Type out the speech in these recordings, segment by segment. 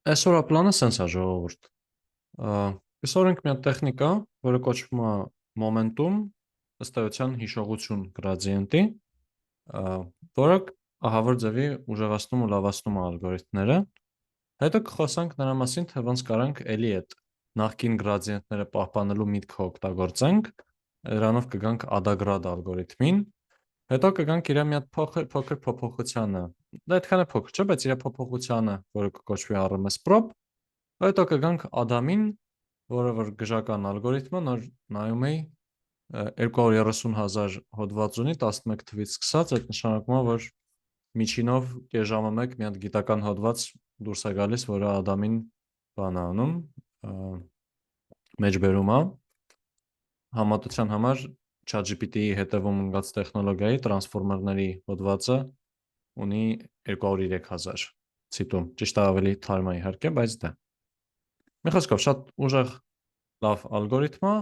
Այսօր պլանը սենց է ժողովուրդ։ Այսօր ենք մի հատ տեխնիկա, որը կոչվում է մոմենտում, ըստ էության հիշողություն գրադիենտի, որը ահավոր ձևի ուժեղացնում ու լավացնում է ալգորիթմները։ Հետո կխոսանք նրա մասին, թե ոնց կարանք էլի այդ նախկին գրադիենտները պահպանելու միտքը օգտագործենք, դրանով կգանք ադագրադ ալգորիթմին, հետո կգանք իր մի հատ փոքր փոփոխությանը։ Դա այդքան է փոքր չէ, բայց իր փոփոխությանը, որը կկոչվի RMS prop, հետո կգանք Ադամին, որը որ գժական ալգորիթմը, նոր նայում էի 230,000 հոդված ունի 11 թվից սկսած, այդ նշանակում է, որ միջինով կես ժամը մեկ մի հատ գիտական հոդված դուրս է գալիս, որը Ադամին բան է անում, մեջբերում է, համատության համար ChatGPT-ի հետևում ընկած տեխնոլոգիայի տրանսֆորմերների հոդվածը ունի 203,000 ցիտում, ճիշտ ավելի թարմա իհարկե, բայց դա։ Մի խոսքով շատ ուժեղ լավ ալգորիթմ է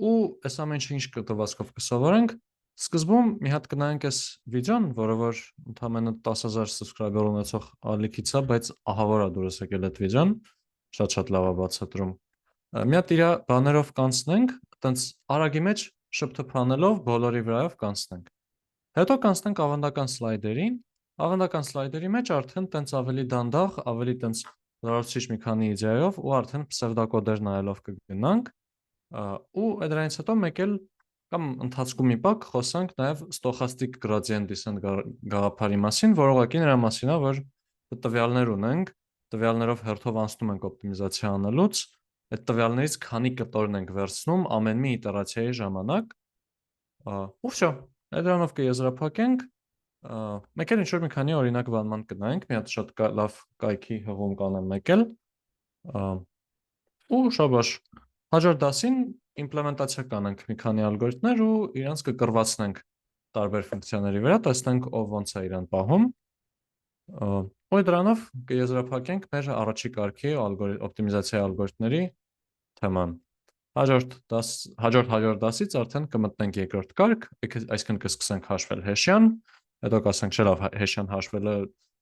ու այս ամեն ինչ կտվածքով կսովորենք։ Սկզբում մի հատ կնայենք այս վիդեոն, որը որ ընդամենը 10,000 subscriber ունեցող ալիքից է, բայց ահավոր է դուրս եկել այդ վիդեոն, շատ լավ է բացատրում։ Մի հատ իր բաներով կանցնենք, այտենց արագի մեջ շփթփանելով բոլորի վրայով կանցնենք։ Հետո կանցնենք ավանդական սլայդերին, ավանդական սլայդերի մեջ արդեն տենց ավելի դանդաղ, ավելի տենց լրացուցիչ մի քանի իդեայով ու արդեն պսևդոկոդեր նայելով կգնանք, ու դրանից հետո մեկ էլ կամ ընթացքում մի պակ խոսանք նաև ստոխաստիկ գրադիենտ դիսենտ գաղափարի մասին, որ ուղղակի նրա մասին է, որ տվյալներ ունենք, տվյալներով հերթով անցնում ենք օպտիմիզացիա անելուց, այդ տվյալներից քանի կտորն ենք վերցնում ամեն մի իտերացիայի ժամանակ, ու վсё, դրանով կեզրափակենք, մեկ էլ ինչ-որ մի քանի օրինակ բանման կնայենք, մի հատ շատ լավ կայքի հղում կանեմ մեկ էլ, ու շաբաշ, հաջորդ դասին իմպլեմենտացիա կանենք մի քանի ալգորիթմներ ու իրանց կկրվածնենք տարբեր ֆունկցիաների վրա, տեսնենք ով ոնց է իրան պահում, ու դրանով կեզրափակենք մեր առաջի կարգի օպտիմիզացիայի ալգորիթմների թեման։ Հաջորդ դասից արդեն կմտնենք երկրորդ կարգ, այսինքն կսկսենք հաշվել հեշյան, հետո կասենք չէ լավ հեշյան հաշվելը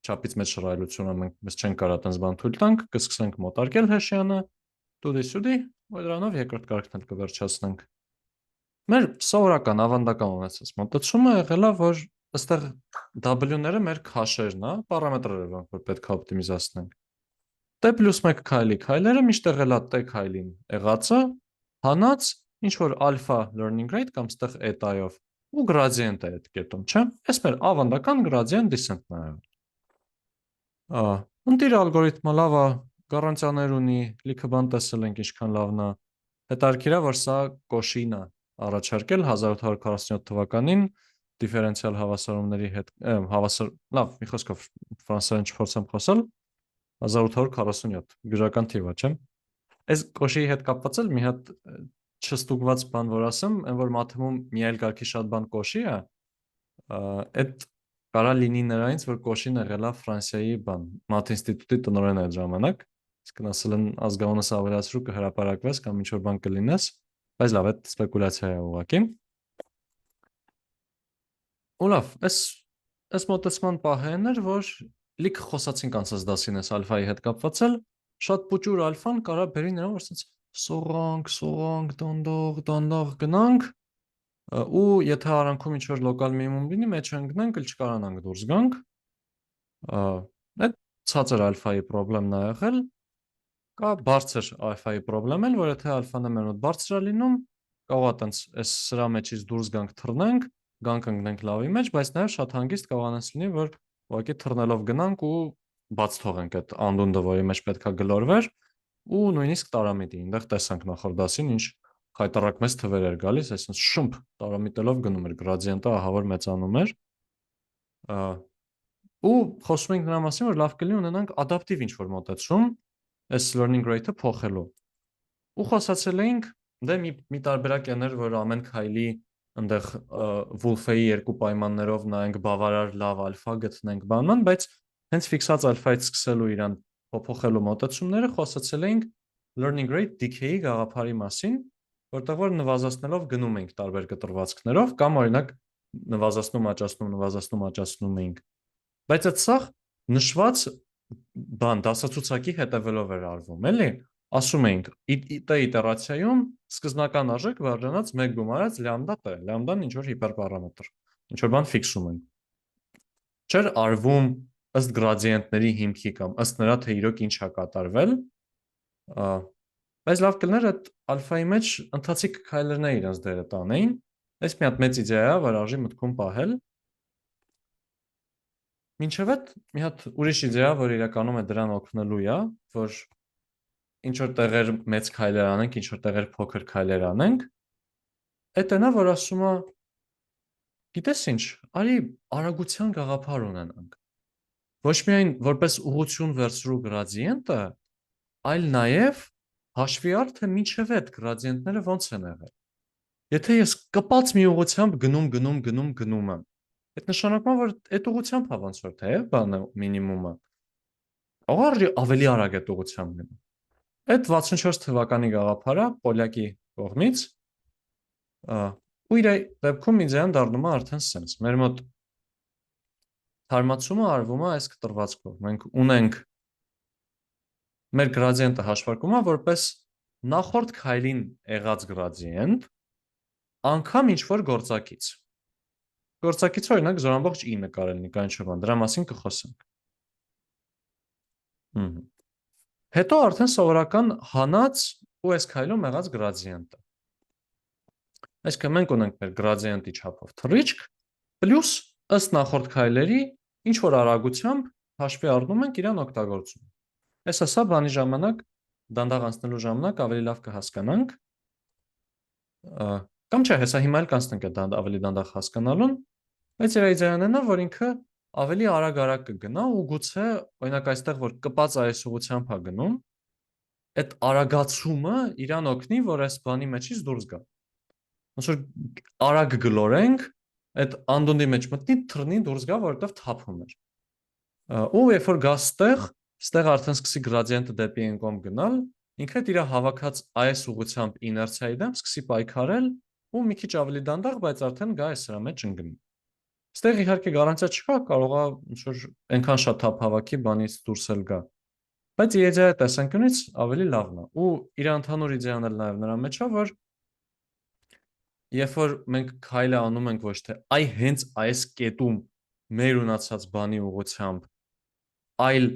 չափից մեծ շռայլություն է, մենք չենք կարող այդպես բան թույլ տանք, կսկսենք մոտարկել հեշյանը, տուդի-սուդի, ու դրանով երկրորդ կարգն էլ կվերջացնենք։ Մեր սովորական ավանդական ունեցած մոտեցումը եղել է, որ այստեղ W-ները մեր քաշերն է, պարամետրերը, որոնք որ պետք է օպտիմիզացնենք։ T+1 քայլերը միշտ եղել է T քայլին եղածը, հանած ինչ որ alpha learning rate կամ ստեղ eta-ով ու gradient է այդ կետում, չէ՞։ Այս մեր ավանդական gradient descent-ն է եղել։ Ընտիր ալգորիթմը լավ է, գարանտիաներ ունի, լիքը բան տեսել ենք ինչքան լավն է։ Հետարքիր է, որ սա Կոշին է առաջարկել 1847 թվականին դիֆերենցիալ հավասարումների հետ, լավ, մի խոսքով ֆրանսերեն չփորձեմ խոսել, 1847 գժական թիվ է, չէ՞։ Այս Կոշիի հետ կապված էլ մի հատ չստուգված բան որ ասեմ, այն որ մաթեմում մի այլ կարգի շատ բան Կոշի է, այդ կարա լինի նրանից, որ Կոշին եղել է Ֆրանսիայի բան, մաթ ինստիտուտի տնօրեն այդ ժամանակ, իսկ ասել են ազգանունս ավելացրու կհրապարակվես կամ ինչ որ բան կլինես, բայց լավ, այդ սպեկուլյացիա է ուղղակի։ Ու լավ, այս մոտեցման պահեն էր, որ լիք խոսացինք անցած դասին այս ալֆայի հետ կապված էլ, շատ փոճուր ալֆան կարա բերի նրան, որ ասած սողանք, դանդաղ գնանք, ու եթե արանքում ինչ որ լոկալ մինիմում լինի, մեջ ընկնենք, էլ չկարանանք դուրս գանք, այդ ցածր ալֆայի պրոբլեմն է եղել, կա բարձր ալֆայի պրոբլեմ էլ, որ եթե ալֆան է մեր մոտ բարձր է լինում, կարող է տենց այս սրա մեջից դուրս գանք թռնենք, գանք ընկնենք լավի մեջ, բայց նաև շատ հանգիստ կարող անես լինի, որ ուղղակի թռնելով գնանք ու բաց թողենք այդ անդունդը, որի մեջ պետքա գլորվեր, ու նույնիսկ տարամիտի, այնտեղ տեսանք նախորդ դասին, ինչ խայտարակ մեծ թվեր էր գալիս, այսինքն շումփ տարամիտելով գնում էր, գրադիենտը ահավոր մեծանում էր, ու խոսում ենք նրա մասին, որ լավ կլինի ունենանք ադապտիվ ինչ-որ մոտեցում, այս learning rate-ը փոխելու։ Ու խոսացել էինք, դե մի տարբերակ եներ, որ ամեն քայլի այնտեղ Wolfe-ի երկու պայմաններով նայենք բավարար լավ ալֆա գտնենք բանման, բայց հենց ֆիքսած ալֆայից սկսելու իրան փոփոխելու մոտեցումները խոսացել էինք learning rate decay-ի գաղափարի մասին, որտեղ որ նվազացնելով գնում ենք տարբեր կտրվածքներով կամ օրինակ նվազացնում, աճացնում էինք։ Բայց այդ սա նշված բան դասացուցակի հետևելով էր արվում, էլի։ Ասում էինք t իտերացիայում սկզբնական արժեք վարժանած 1 գումարած լամդա t, լամդան ինչ որ հիպերպարամետր, ինչ որ բան ֆիքսում ենք։ Չէր արվում ըստ գրադիենտների հիմքի կամ ըստ նրա թե իրոք ինչ է կատարվել, բայց լավ կլներ այդ ալֆայի մեջ ընթացիկ քայլերները իրենց դերը տանեին։ Այս մի հատ մեծ իդեա է, որ արժի մտքում պահել։ Մինչև այդ մի հատ ուրիշ իդեա, որ իրականում է դրան օգնելու է, որ ինչ որ տեղեր մեծ քայլեր անենք, ինչ որ տեղեր փոքր քայլեր անենք, այդ նա որ ասում է, գիտես ինչ, արի արագության գաղափար ունենանք։ Ոչ միայն որպես ուղղություն վերցրու գրադիենտը, այլ նաև հաշվի առ թե մինչև այդ գրադիենտները ոնց են եղել։ Եթե ես կպած մի ուղղությամբ գնում եմ, այդ նշանակում է, որ այդ ուղղությամբ է ոնց որ թե բանը մինիմումը։ Ողարի ավելի արագ այդ ուղղությամբ գնում։ Այդ 64 թվականի գաղափարը Պոլյակի կողմից ու իր դեպքում իդեան դառնում է արդեն sense։ Մեր մոտ թարմացումը արվում է այս կտրվածքով։ Մենք ունենք մեր գրադիենտը հաշվարկում է որպես նախորդ քայլին եղած գրադիենտ անգամ ինչ որ գործակից։ Գործակիցը օրինակ 0.9 կարելի լինի կան ինչ-որ բան, դրա մասին կխոսենք։ Հետո արդեն սովորական հանած ու այս քայլում եղած գրադիենտը։ Այսինքն մենք ունենք մեր գրադիենտի չափով թռիչք, պլյուս ըստ նախորդ քայլերի ինչ որ արագությամբ հաշվի առնում ենք իրան օգտագործում։ Այս հեսա բանի ժամանակ, դանդաղ անցնելու ժամանակ ավելի լավ կհասկանանք, կամ չէ, հեսա հիմա էլ կանցնենք այդ ավելի դանդաղ հասկանալուն, բայց իր իդեան է, որ ինքը ավելի արագ կգնա ու գուցե, օրինակ այստեղ որ կպած այս ուղղությամբ է գնում, այդ արագացումը իրան օգնի, որ այս բանի մեջից դուրս գա։ Ոնց որ արագ գլորենք, այդ անդոնդի մեջ մտնի, թռնի դուրս գա, որովհետև թափում էր։ Ու երբ որ գա ստեղ արդեն սկսի գրադիենտը դեպի այն կողմ գնալ, ինքը իր հավաքած այս ուղղությամբ իներցիայի դեմ սկսի պայքարել ու մի քիչ ավելի դանդաղ, բայց արդեն գա այս սրա մեջ ընկնի։ Ստեղ իհարկե գարանտիա չկա, կարող է ինչ որ այնքան շատ թափ հավաքի բանից դուրս էլ գա։ Բայց իդեա տեսանկյունից ավելի լավն է։ Ու իր ընդհանուր իդեան էլ նաև նրա մեջ է, որ երբ որ մենք քայլը անում ենք ոչ թե այ հենց այս կետում մեր ունացած բանի ուղղությամբ, այլ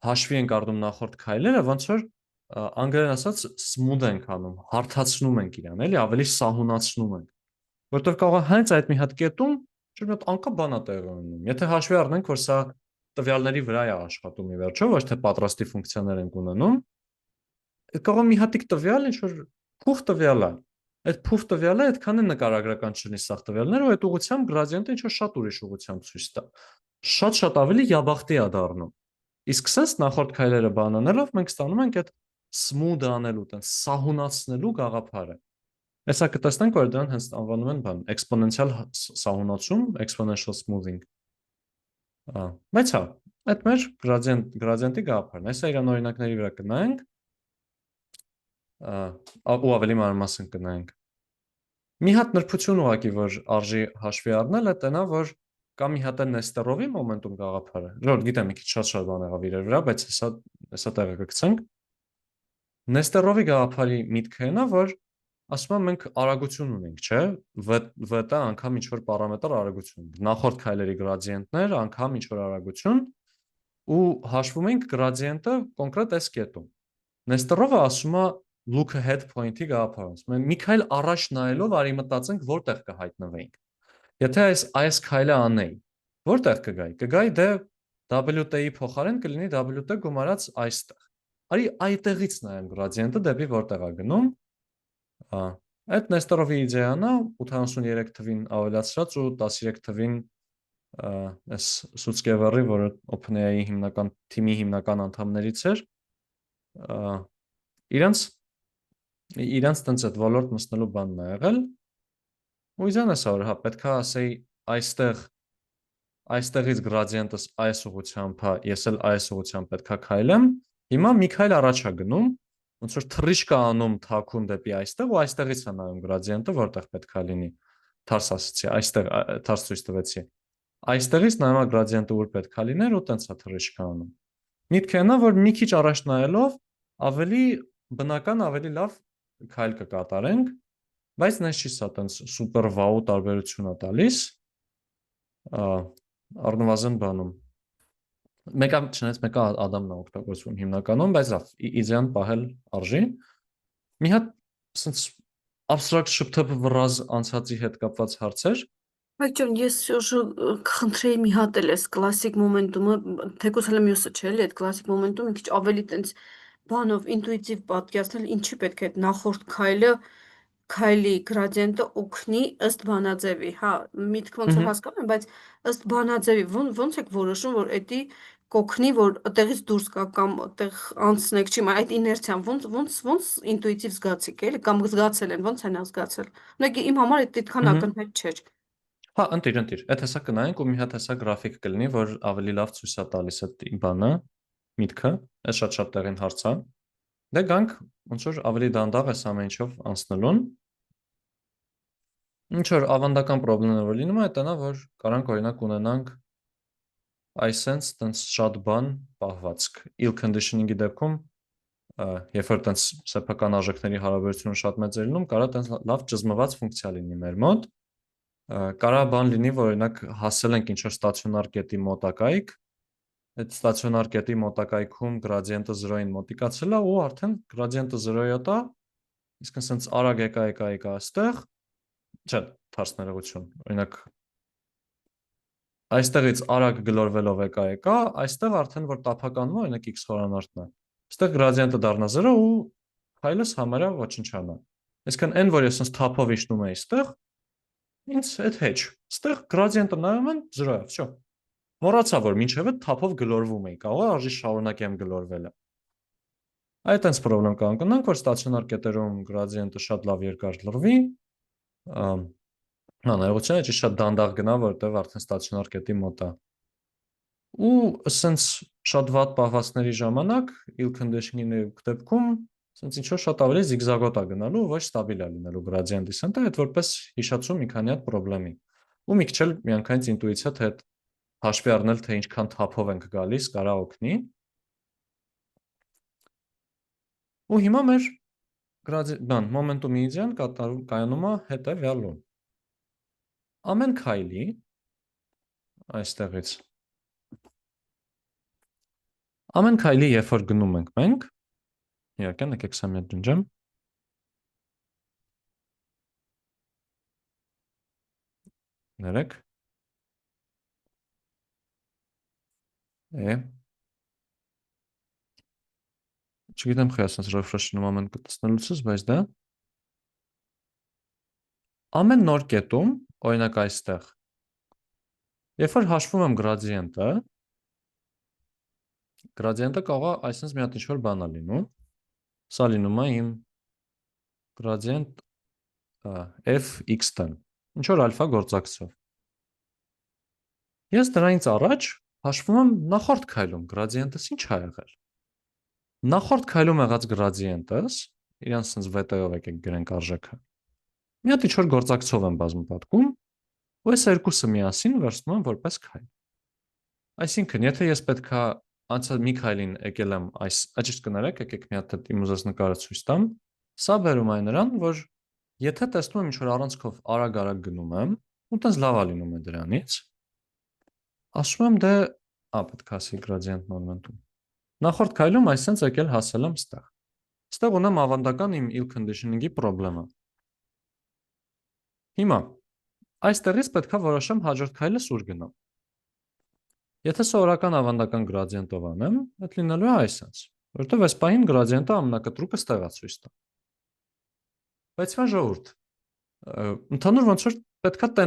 հաշվի ենք առնում նախորդ քայլերը, ոնց որ անգլերեն ասած smooth ենք անում, հարթացնում ենք իրան, էլի ավելի սահունացնում ենք։ Որտեղ կարող է հենց այդ մի հատ կետում ինչ-որ մի անկապ բան է տեղի ունենում։ Եթե հաշվի առնենք, որ սա տվյալների վրա է աշխատում ի վերջո, ոչ թե պատրաստի ֆունկցիաներ ենք ունենում, կարող է մի հատիկ տվյալ ինչ-որ փուխ տվյալ է։ Այդ փուխ տվյալը այդքան է նկարագրական չլինի սաղ տվյալները, ու այդ ուղղությամբ գրադիենտը ինչ-որ շատ ուրիշ ուղղությամբ ցույց տա։ Շատ ավելի յաբախտի է դառնում։ Իսկ սենց նախորդ քայլերը բանանելով մենք ստանում ենք այդ smooth անելու, տենց սահունացնելու գաղափարը։ Հեսա կտեսնենք, որ դրան հենց անվանում են բան էքսպոնենցիալ սահունացում, exponential smoothing։ Բայց հա, այդ մեր գրադիենտի գաղափարն է։ Հեսա իրան օրինակների վրա կնայենք, ու ավելի մանրամասն կնայենք։ Մի հատ նրբություն ուղղակի, որ արժի հաշվի առնել, է նա, որ կա մի հատ Նեստերովի մոմենտում գաղափարը։ Ժորդ գիտեմ մի քիչ շատ բան եղավ իրար վրա, բայց հեսա տեղը կգցենք։ Նեստերովի գաղափարի միտքը նա, որ ասում եմ մենք արագություն ունենք, չէ՞, v-ը անգամ ինչ որ պարամետր արագություն։ Նախորդ քայլերի գրադիենտներ անգամ ինչ որ արագություն ու հաշվում ենք գրադիենտը կոնկրետ այս կետում։ Նեստերովը ասում է look ahead point-ի գաղափարից։ Մենք մի քայլ առաջ նայելով արի մտածենք որտեղ կհայտնվենք։ Եթե այս քայլը անեի, որտեղ կգայի։ Կգայի դե WT-ի փոխարեն կլինի WT գումարած այստեղ։ Արի այդտեղից նայեմ գրադիենտը դեպի որտեղ է գնում։ Այդ Նեստերովի իդեան է 83 թվին ավելացրած ու 13 թվին այս Սուցկևերի, որը OpenAI-ի հիմնական թիմի հիմնական անդամներից էր, իրանց տենց այդ ոլորտ մտնելու բանն է եղել։ Ու իզան էսա որ հա պետքա ասեի այստեղից գրադիենտս այս ուղղությամբ է, ես էլ այս ուղղությամբ պետքա քայլեմ։ Հիմա մի քայլ առաջ է գնում, ոնց որ թռիչք է անում թաքուն դեպի այստեղ ու այստեղից է նայում գրադիենտը, որտեղ պետքա լինի։ Թարս ասացի, այստեղ թարս ցույց տվեցի։ Այստեղից նայում է գրադիենտը ուր պետքա լիներ ու տենց է թռիչք անում։ Միտքը նա որ մի քիչ առաջ նայելով ավելի բնական, ավելի լավ քայլ կկատարենք, բայց նես չի սա տենց սուպեր վաու տարբերություն է տալիս, առնվազն բանում։ Մեկը չնայած մեկը Ադամն է օգտագործվում հիմնականում, բայց լավ, իդեան պահել արժի։ Մի հատ sense abstract շփթփ վրազ անցածի հետ կապված հարցեր։ Բայց ջան, ես շուշ խնդրեի մի հատ էլ էս կլասիկ մոմենտումը, թեկուզ հələ մյուսը չէ, էլի այդ կլասիկ մոմենտումը մի քիչ ավելի տենց բանով ինտուիտիվ պատկերացնել, ինչի պետք է այդ նախորդ քայլի գրադիենտը օգնի ըստ բանաձևի, հա, միտքը ոնց որ հասկանում եմ, բայց ըստ բանաձևի ոնց եք որոշում, որ էդի կօգնի, որ այդտեղից դուրս գա կամ այդտեղ անցնեք, չի, այդ իներցիան ոնց ինտուիտիվ զգացիք, էլի կամ զգացել են, ոնց են զգացել։ Նույնիսկ իմ համար այդ այդքան ակնհայտ չէր։ Հա, ընտիր, այդ հեսա կնայենք ու մի հատ հեսա գրաֆիկ կլինի, որ ավելի լավ ցույց է տալիս այդ բանը, միտքը, այս շատ տեղին հարց է։ Դե գանք ոնց որ ավելի դանդաղ էս ամեն ինչով անցնելուն։ Ինչ որ ավանդական խնդիրները որ լինում է, դա նա որ կարանք օրինակ ունենանք այսենց տենց շատ բան պահվածք ill conditioning-ի դեպքում երբ որ տենց սեփական արժեքների հարաբերությունը շատ մեծ է լինում, կարա տենց լավ ճզմված ֆունկցիա լինի մեր մոտ։ Կարա բան լինի, որ օրինակ հասել ենք ինչ-որ ստացիոնար կետի մոտակայք, այդ ստացիոնար կետի մոտակայքում գրադիենտը 0-ին մոտիկացել է ու արդեն գրադիենտը 0-ի է, իսկ ասենց արագ եկա այստեղ, չէ, թարս ներողություն, օրինակ այստեղից արագ գլորվելով եկա, այստեղ արդեն որ տափականում է, օրինակ x խորանարդն է։ Այստեղ գրադիենտը դառնա 0 ու հայլս համարյա ոչնչանա։ Այսինքն n որ ես ասենց թափով իջնում եմ այստեղ, ինձ այդ հեչ։ Այստեղ գրադիենտը նայում եմ 0 է, всё։ Մոռացա որ մինչև այդ թափով գլորվում էի, կարող է արժի շարունակեմ գլորվելը։ Այդ այնց խնդրեմ կանգնանք, որ ստացիոնար կետերում գրադիենտը շատ լավ երկար լրվի, ներողություն, էջի շատ դանդաղ գնա, որտեղ արդեն ստացիոնար կետի մոտ է։ Ու ասենց շատ վատ պահվածքների ժամանակ ill conditioning-ի դեպքում ասենց ինչ որ շատ ավելի զիգզագոտ է գնալու, ոչ ստաբիլ է լինելու գրադիենտի սենտը, այդ որպես հիշացում մի քանի հատ խնդրեմի։ Ու մի քիչ էլ միանգամից ինտուիցիա թե հաշվի առնել թե ինչքան թափով ենք գալիս, կարա օգնի։ Ու հիմա մեր մոմենտումի իդեան կայանում է հետևյալում։ Ամեն քայլի այստեղից ամեն քայլի երբ որ գնում ենք մենք, իհարկե եկեք սա մի հատ ջնջեմ։ Ներեք։ Չգիտեմ խի ասենց refresh-ը մոմենտ կտցնելուցս, բայց դա ամեն նոր կետում, օրինակ այստեղ, երբ որ հաշվում եմ գրադիենտը կարող է այսպես մի հատ ինչ-որ բան է լինում, սա լինում է իմ գրադիենտ fx-ն, ինչ-որ ալֆա գործակցով։ Ես դրանից առաջ հաշվում եմ նախորդ քայլում գրադիենտս ինչ է եղել։ Նախորդ քայլում եղած գրադիենտս, իրանց սենց վետայով եկեք գրենք արժեքը, մի հատ ինչ-որ գործակցով եմ բազմապատկում, ու այս երկուսը միասին վերցնում եմ որպես քայլ։ Այսինքն, եթե ես պետքա անցած մի քայլին եկել եմ ճիշտ կներեք, եկեք մի հատ իմ ուզած նկարը ցույց տամ, սա բերում է նրան, որ եթե տեսնում եմ ինչ-որ առանցքով արագ գնում եմ, ու տենց լավ է լինում է դրանից, ասում եմ դե, պետք է ասի գրադիենտ մոմենտում։ Նախորդ քայլում այսպես եկել հասել եմ ստեղ։ Ստեղ ունեմ ավանդական իմ ill conditioning-ի խնդրեմը։ Հիմա այստեղից պետք է որոշեմ հաջորդ քայլս ուր գնամ։ Եթե սովորական ավանդական գրադիենտով անեմ, այդ լինելու է այսպես, որովհետև այս պահին գրադիենտը ամենակտրուկը ստեղ է ցույց տա։ Բայց վան ժողովուրդ, ընդհանուր ոնց որ պետքա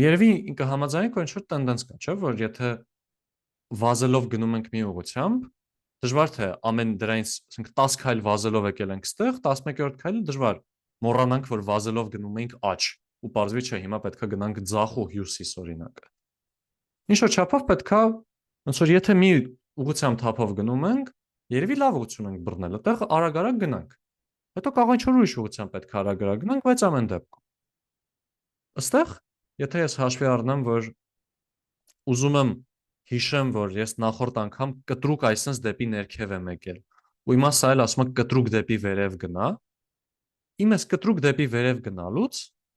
երևի կհամաձայնենք, որ ինչ-որ տենդենս կա, չէ՞, որ եթե վազելով գնում ենք մի ուղղությամբ, դժվար թե ամեն դրանից, ասենք 10 քայլ վազելով եկել ենք ստեղ, 11-րդ քայլը դժվար մոռանանք, որ վազելով գնում ենք աջ, ու պարզվի չէ, հիմա պետքա գնանք ձախ ու հյուսիս օրինակը։ Ինչ որ չափով պետքա, ոնց որ եթե մի ուղղությամբ թափով գնում ենք, երևի լավ ուղղություն ենք բռնել, այդտեղ արագ գնանք։ Հետո կարող է ինչ-որ ուրիշ ուղղությամբ պետք է արագ գնանք, բայց ամեն դեպքում։ Այստեղ, եթե ես հաշվի առնեմ, որ ուզում եմ հիշեմ, որ ես նախորդ անգամ կտրուկ այսպես դեպի ներքև եմ եկել։ Ու հիմա սա էլ ասում է կտրուկ դեպի վերև գնա։ Իմ ես կտրուկ դեպի վերև գնալուց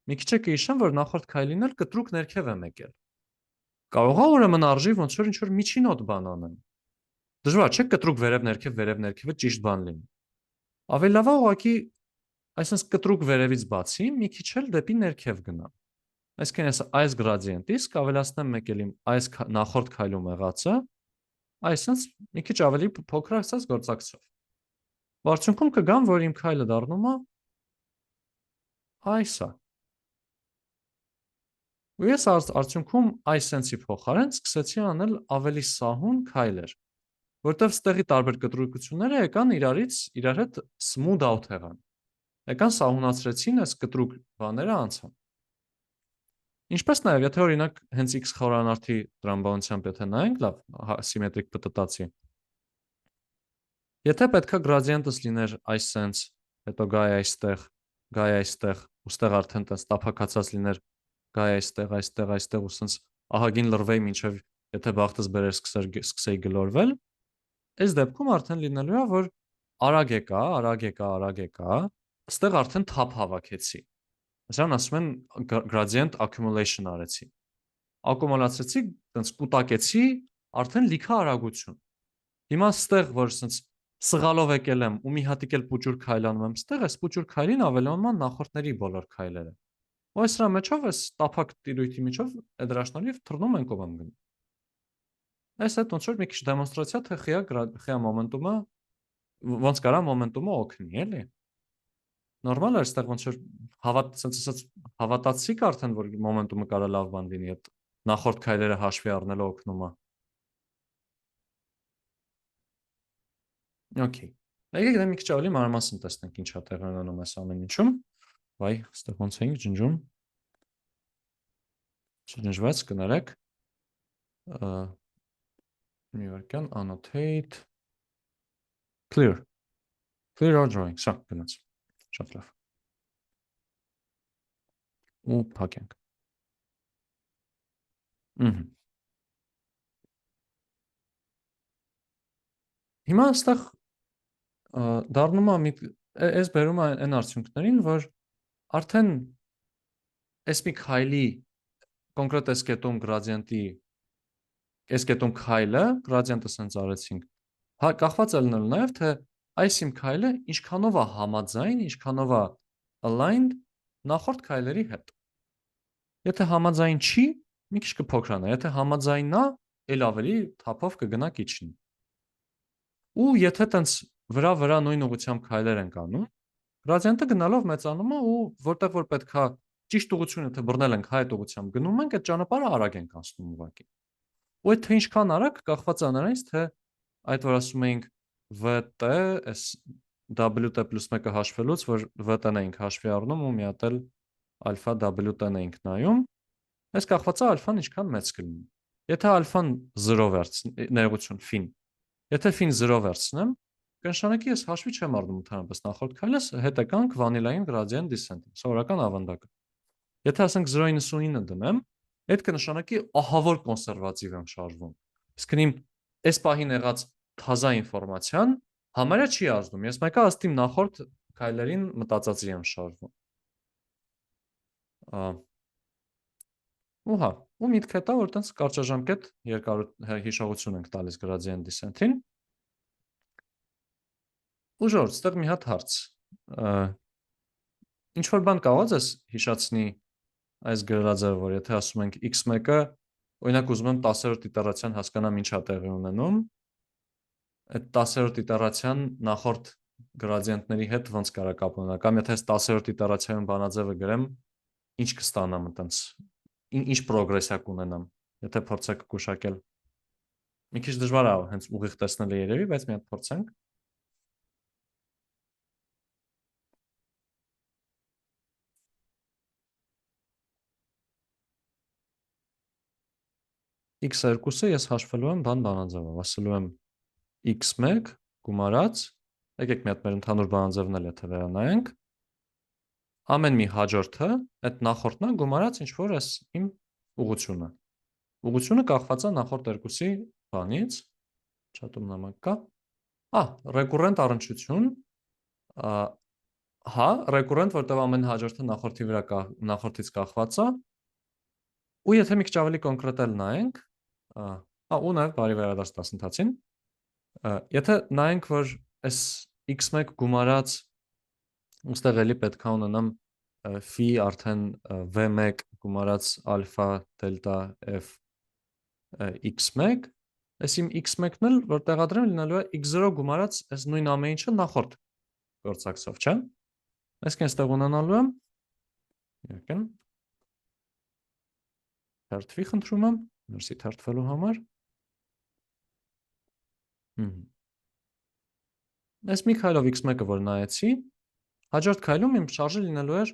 մի քիչ է կհիշեմ, որ նախորդ քայլին էլ կտրուկ ներքև եմ եկել։ Կարող է ուրեմն արժի ոնց որ ինչ-որ միջինոտ բան անեմ։ Դժվար չէ կտրուկ վերև ներքևը ճիշտ բան լինի։ Ավելի լավ է ուղղակի այսպես կտրուկ վերևից բացի մի քիչ էլ դեպի ներքև գնամ։ Այսինքն ես այս գրադիենտից կավելացնեմ մեկ էլ իմ այս նախորդ քայլում եղածը, այսպես մի քիչ ավելի փոքր ասած գործակցով։ Արդյունքում կգամ, որ իմ քայլը դառնում է այսա։ Ու ես արդյունքում այս սենսի փոխարեն սկսեցի անել ավելի սահուն քայլեր, որտեղ ստեղի տարբեր կտրուկությունները եկան իրար հետ smooth out եղան։ Եկան սահունացրեցին այս կտրուկ բաները անցան։ Ինչպես նաև, եթե օրինակ հենց x խորանարդի տրամբանությամբ եթե նայենք, լավ սիմետրիկ պտտացի։ Եթե պետքա գրադիենտս լիներ այս սենց, հետո գայ այստեղ, ու ստեղ արդեն տես տափակացած լիներ գայ այստեղ ու սենց ահագին լրվեի մինչև եթե բախտս բերեր սկսեի գլորվել, այս դեպքում արդեն լինելու է, որ արագ եկա, ստեղ արդեն թափ հավաքեցի։ Այսինքն ասում են gradient accumulation արեցի։ Ակումուլացրեցի, տենց կուտակեցի արդեն լիքը արագություն։ Հիմա ստեղ որ սենց սղալով եկել եմ ու մի հատիկ էլ պուճուր քայլանում եմ, ստեղ այս պուճուր քայլին ավելանում են նախորդների բոլոր քայլերը։ Ու այս դրա մեջով այս տափակ տիրույթի միջով դրաշնորհիվ թռնում են կողմ գնում։ Այս հետ ոնց որ մի քիչ դեմոնստրացիա թե խիա մոմենտումը ոնց կարա մոմենտումը օգնի, էլի։ Նորմալ է, այստեղ ոնց որ հավատացիք արդեն, որ մոմենտումը կարա լավ բան լինի, այդ նախորդ քայլերը հաշվի առնելով օգնում է։ Okay։ Եկեք դե մի քիչ ավելի մանրամասն տեսնենք ինչ է տեղանում այս ամեն ինչում։ Վայ, այստեղ ոնց էինք ջնջում։ Չջնջված կներեք։ Մի վարքյան annotate clear our drawing, սա գնաց։ Շատ լավ։ Ու փակենք։ Հիմա այստեղ դառնում է այս բերում է այն արդյունքներին, որ արդեն այս մի քայլի կոնկրետ այս կետում գրադիենտի այս կետում քայլը գրադիենտը սենց արեցինք։ Կախված է լինելու նաև թե այս իմ քայլը ինչքանով է համաձայն, ինչքանով է aligned նախորդ քայլերի հետ։ Եթե համաձայն չի, մի քիչ կփոքրանա, եթե համաձայնն է, ել ավելի թափով կգնա քիչին։ Ու եթե տենց վրա նույն ուղղությամբ քայլեր ենք անում, գրադիենտը գնալով մեծանում է ու որտեղ որ պետքա ճիշտ ուղղությունը թե բռնել ենք հայտ ուղղությամբ գնում ենք, այդ ճանապարհը արագ ենք անցնում ուղղակի։ Ու այդ թե ինչքան արագ կախված է նրանից, թե այդ որ ասում էինք VT այս WT + 1-ը հաշվելուց, որ VT-ն ենք հաշվի առնում ու մի հատ էլ ալֆա WT-ն ենք նայում, այս կախված է ալֆան ինչքան մեծ կլինի։ Եթե ալֆան 0 ներողություն ֆին։ Եթե ֆին 0 վերցնեմ, կնշանակի ես հաշվի չեմ առնում ընդհանրապես նախորդ քայլս, հետ եկանք վանիլային gradient descent, սովորական ավանդակը։ Եթե ասենք 0.99 դնեմ, այդ կնշանակի ահավոր կոնսերվատիվ եմ շարժվում։ Իսկ իմ այս պահին եղած թազա ինֆորմացիան համարյա չի ազդում։ Ես մեկը ըստ իմ նախորդ քայլերին մտածածի եմ շարժվում։ Ուհա, ու միտքը դա որ տենց կարճաժամկետ հիշողություն ենք տալիս gradient descent-ին։ Ու ժորդ, ստեղ մի հատ հարց։ Ինչ որ բան կարող ես հիշացնի այս գրածը, որ եթե ասում ենք x1-ը, օրինակ ուզում եմ 10-րդ իտերացիան հասկանամ ինչ է տեղի ունենում, այդ 10-րդ իտերացիան նախորդ գրադիենտների հետ ոնց կարա կապ ունենա, կամ եթե ես 10-րդ իտերացիայում բանաձևը գրեմ, ինչ կստանամ այտենց, ինչ պրոգրեսիա կունենամ, եթե փորձեք գուշակել։ Մի քիչ դժվար է հենց ուղիղ տեսնել երևի, բայց մի հատ փորձենք։ x2-ը ես հաշվելու եմ բանաձևով, ասելու եմ x1 գումարած, եկեք մի հատ մեր ընդհանուր բանաձևն էլ եթե վերանայենք, ամեն մի հաջորդը, այդ նախորդն է գումարած ինչ որ էս իմ ուղղությունը։ ուղղությունը կախված է նախորդ երկուսի բանից, չաթում նամակ կա, ռեկուրենտ առնչություն, հա, ռեկուրենտ, որտեղ ամեն հաջորդը նախորդից կախված է, ու եթե մի քիչ ավելի կոնկրետել նայենք, ու նաև բարի վերադարձ դասընթացին, եթե նայենք, որ այս x1 գումարած, ուստեղ էլի պետք է ունենամ phi արդեն v1 գումարած ալֆա դելտա f x1, այս իմ x1-ն էլ, որ տեղադրեմ, լինելու է x0 գումարած այս նույն ամեն ինչը նախորդ գործակցով, չէ՞։ Այսինքն այստեղ ունենալու եմ, եկեն, թերթվի խնդրում եմ, ներսի թերթվելու համար։ Այս մի քայլով x1-ը, որ նայեցի, հաջորդ քայլում իմ շարժը լինելու էր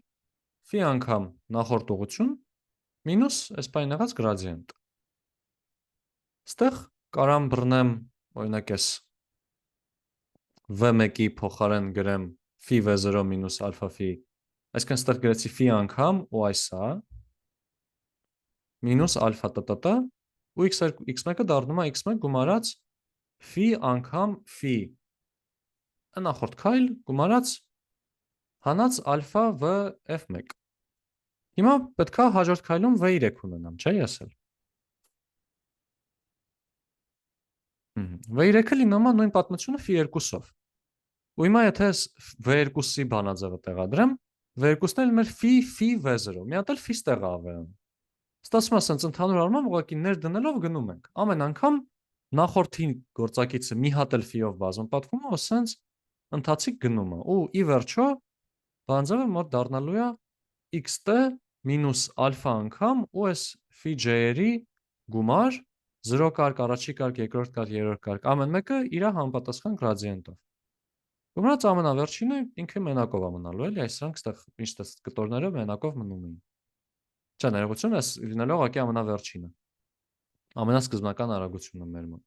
phi անգամ նախորդ ուղղություն մինուս այս պայն եղած գրադիենտ։ Ստեղ կարամ բռնեմ, օրինակ այս v1-ի փոխարեն գրեմ phi v0 մինուս ալֆա phi, այսինքն ստեղ գրեցի phi անգամ ու այս է, մինուս ալֆա տտտ, ու x1-ը դառնում է x1 գումարած phi անգամ phi նախորդ քայլ գումարած հանած ալֆա v f1։ Հիմա պետք է հաջորդ քայլում v3 ունենամ, չէ՞ ես էլ։ V3-ը լինում է նույն պատմությունը phi2-ով։ Ու հիմա եթե v2-ի բանաձևը տեղադրեմ, v2-ն էլ մեր phi v0, մի հատ էլ phi ստեղ ավերում։ Ստացվում է ասենց ընդհանուր առմամբ ուղղակի ներդնելով գնում ենք։ Ամեն անգամ նախորդի գործակիցը մի հատ էլ phi-ով բազում պատկվում է, ասենց ընթացիկ գնում է։ Ու ի վերջո բանաձևը մոտ դառնալու է x-t մինուս ալֆա անգամ ու այս phi j-երի գումար 0 կարգ, առաջի կարգ, երկրորդ կարգ, երրորդ կարգ, ամեն մեկը իր համապատասխան գրադիենտով։ Գումարած ամենավերջինը ինքը մենակով է մնալու, էլի, այսրանք ստեղ ինչ կտորները մենակով մնում էին։ Չէ, ներողություն, այս լինելու ուղղակի ամենավերջինը։ Ամենասկզբնական արագությունը մեր մոտ։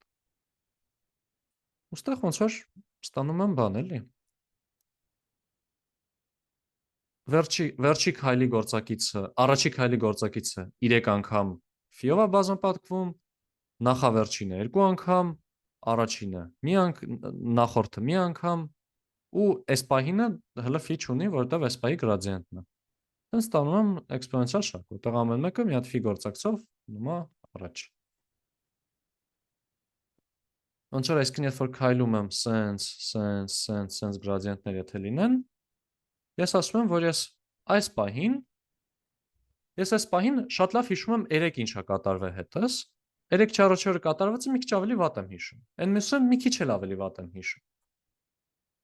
Ուստեղ ոնց որ ստանում եմ բան, էլի։ Վերջի քայլի գործակիցը, առաջի քայլի գործակիցը 3 անգամ phi-ով է բազմապատկվում, նախավերջինը 2 անգամ, առաջինը նախորդը մի անգամ, ու այս պահինը հələ phi չունի, որովհետև այս պահի գրադիենտն է։ Հենց ստանում եմ էքսպոնենցիալ շարք, որտեղ ամեն մեկը մի հատ phi գործակցով մնում է առաջ։ Ոնց որ այսինքն երբ որ քայլում եմ սենց գրադիենտներ եթե լինեն, ես ասում եմ, որ ես այս պահին շատ լավ հիշում եմ 3 ինչա կատարվել հետս, 3/4-ը կատարվածը մի քիչ ավելի վատ եմ հիշում, այն մյուսը մի քիչ էլ ավելի վատ եմ հիշում։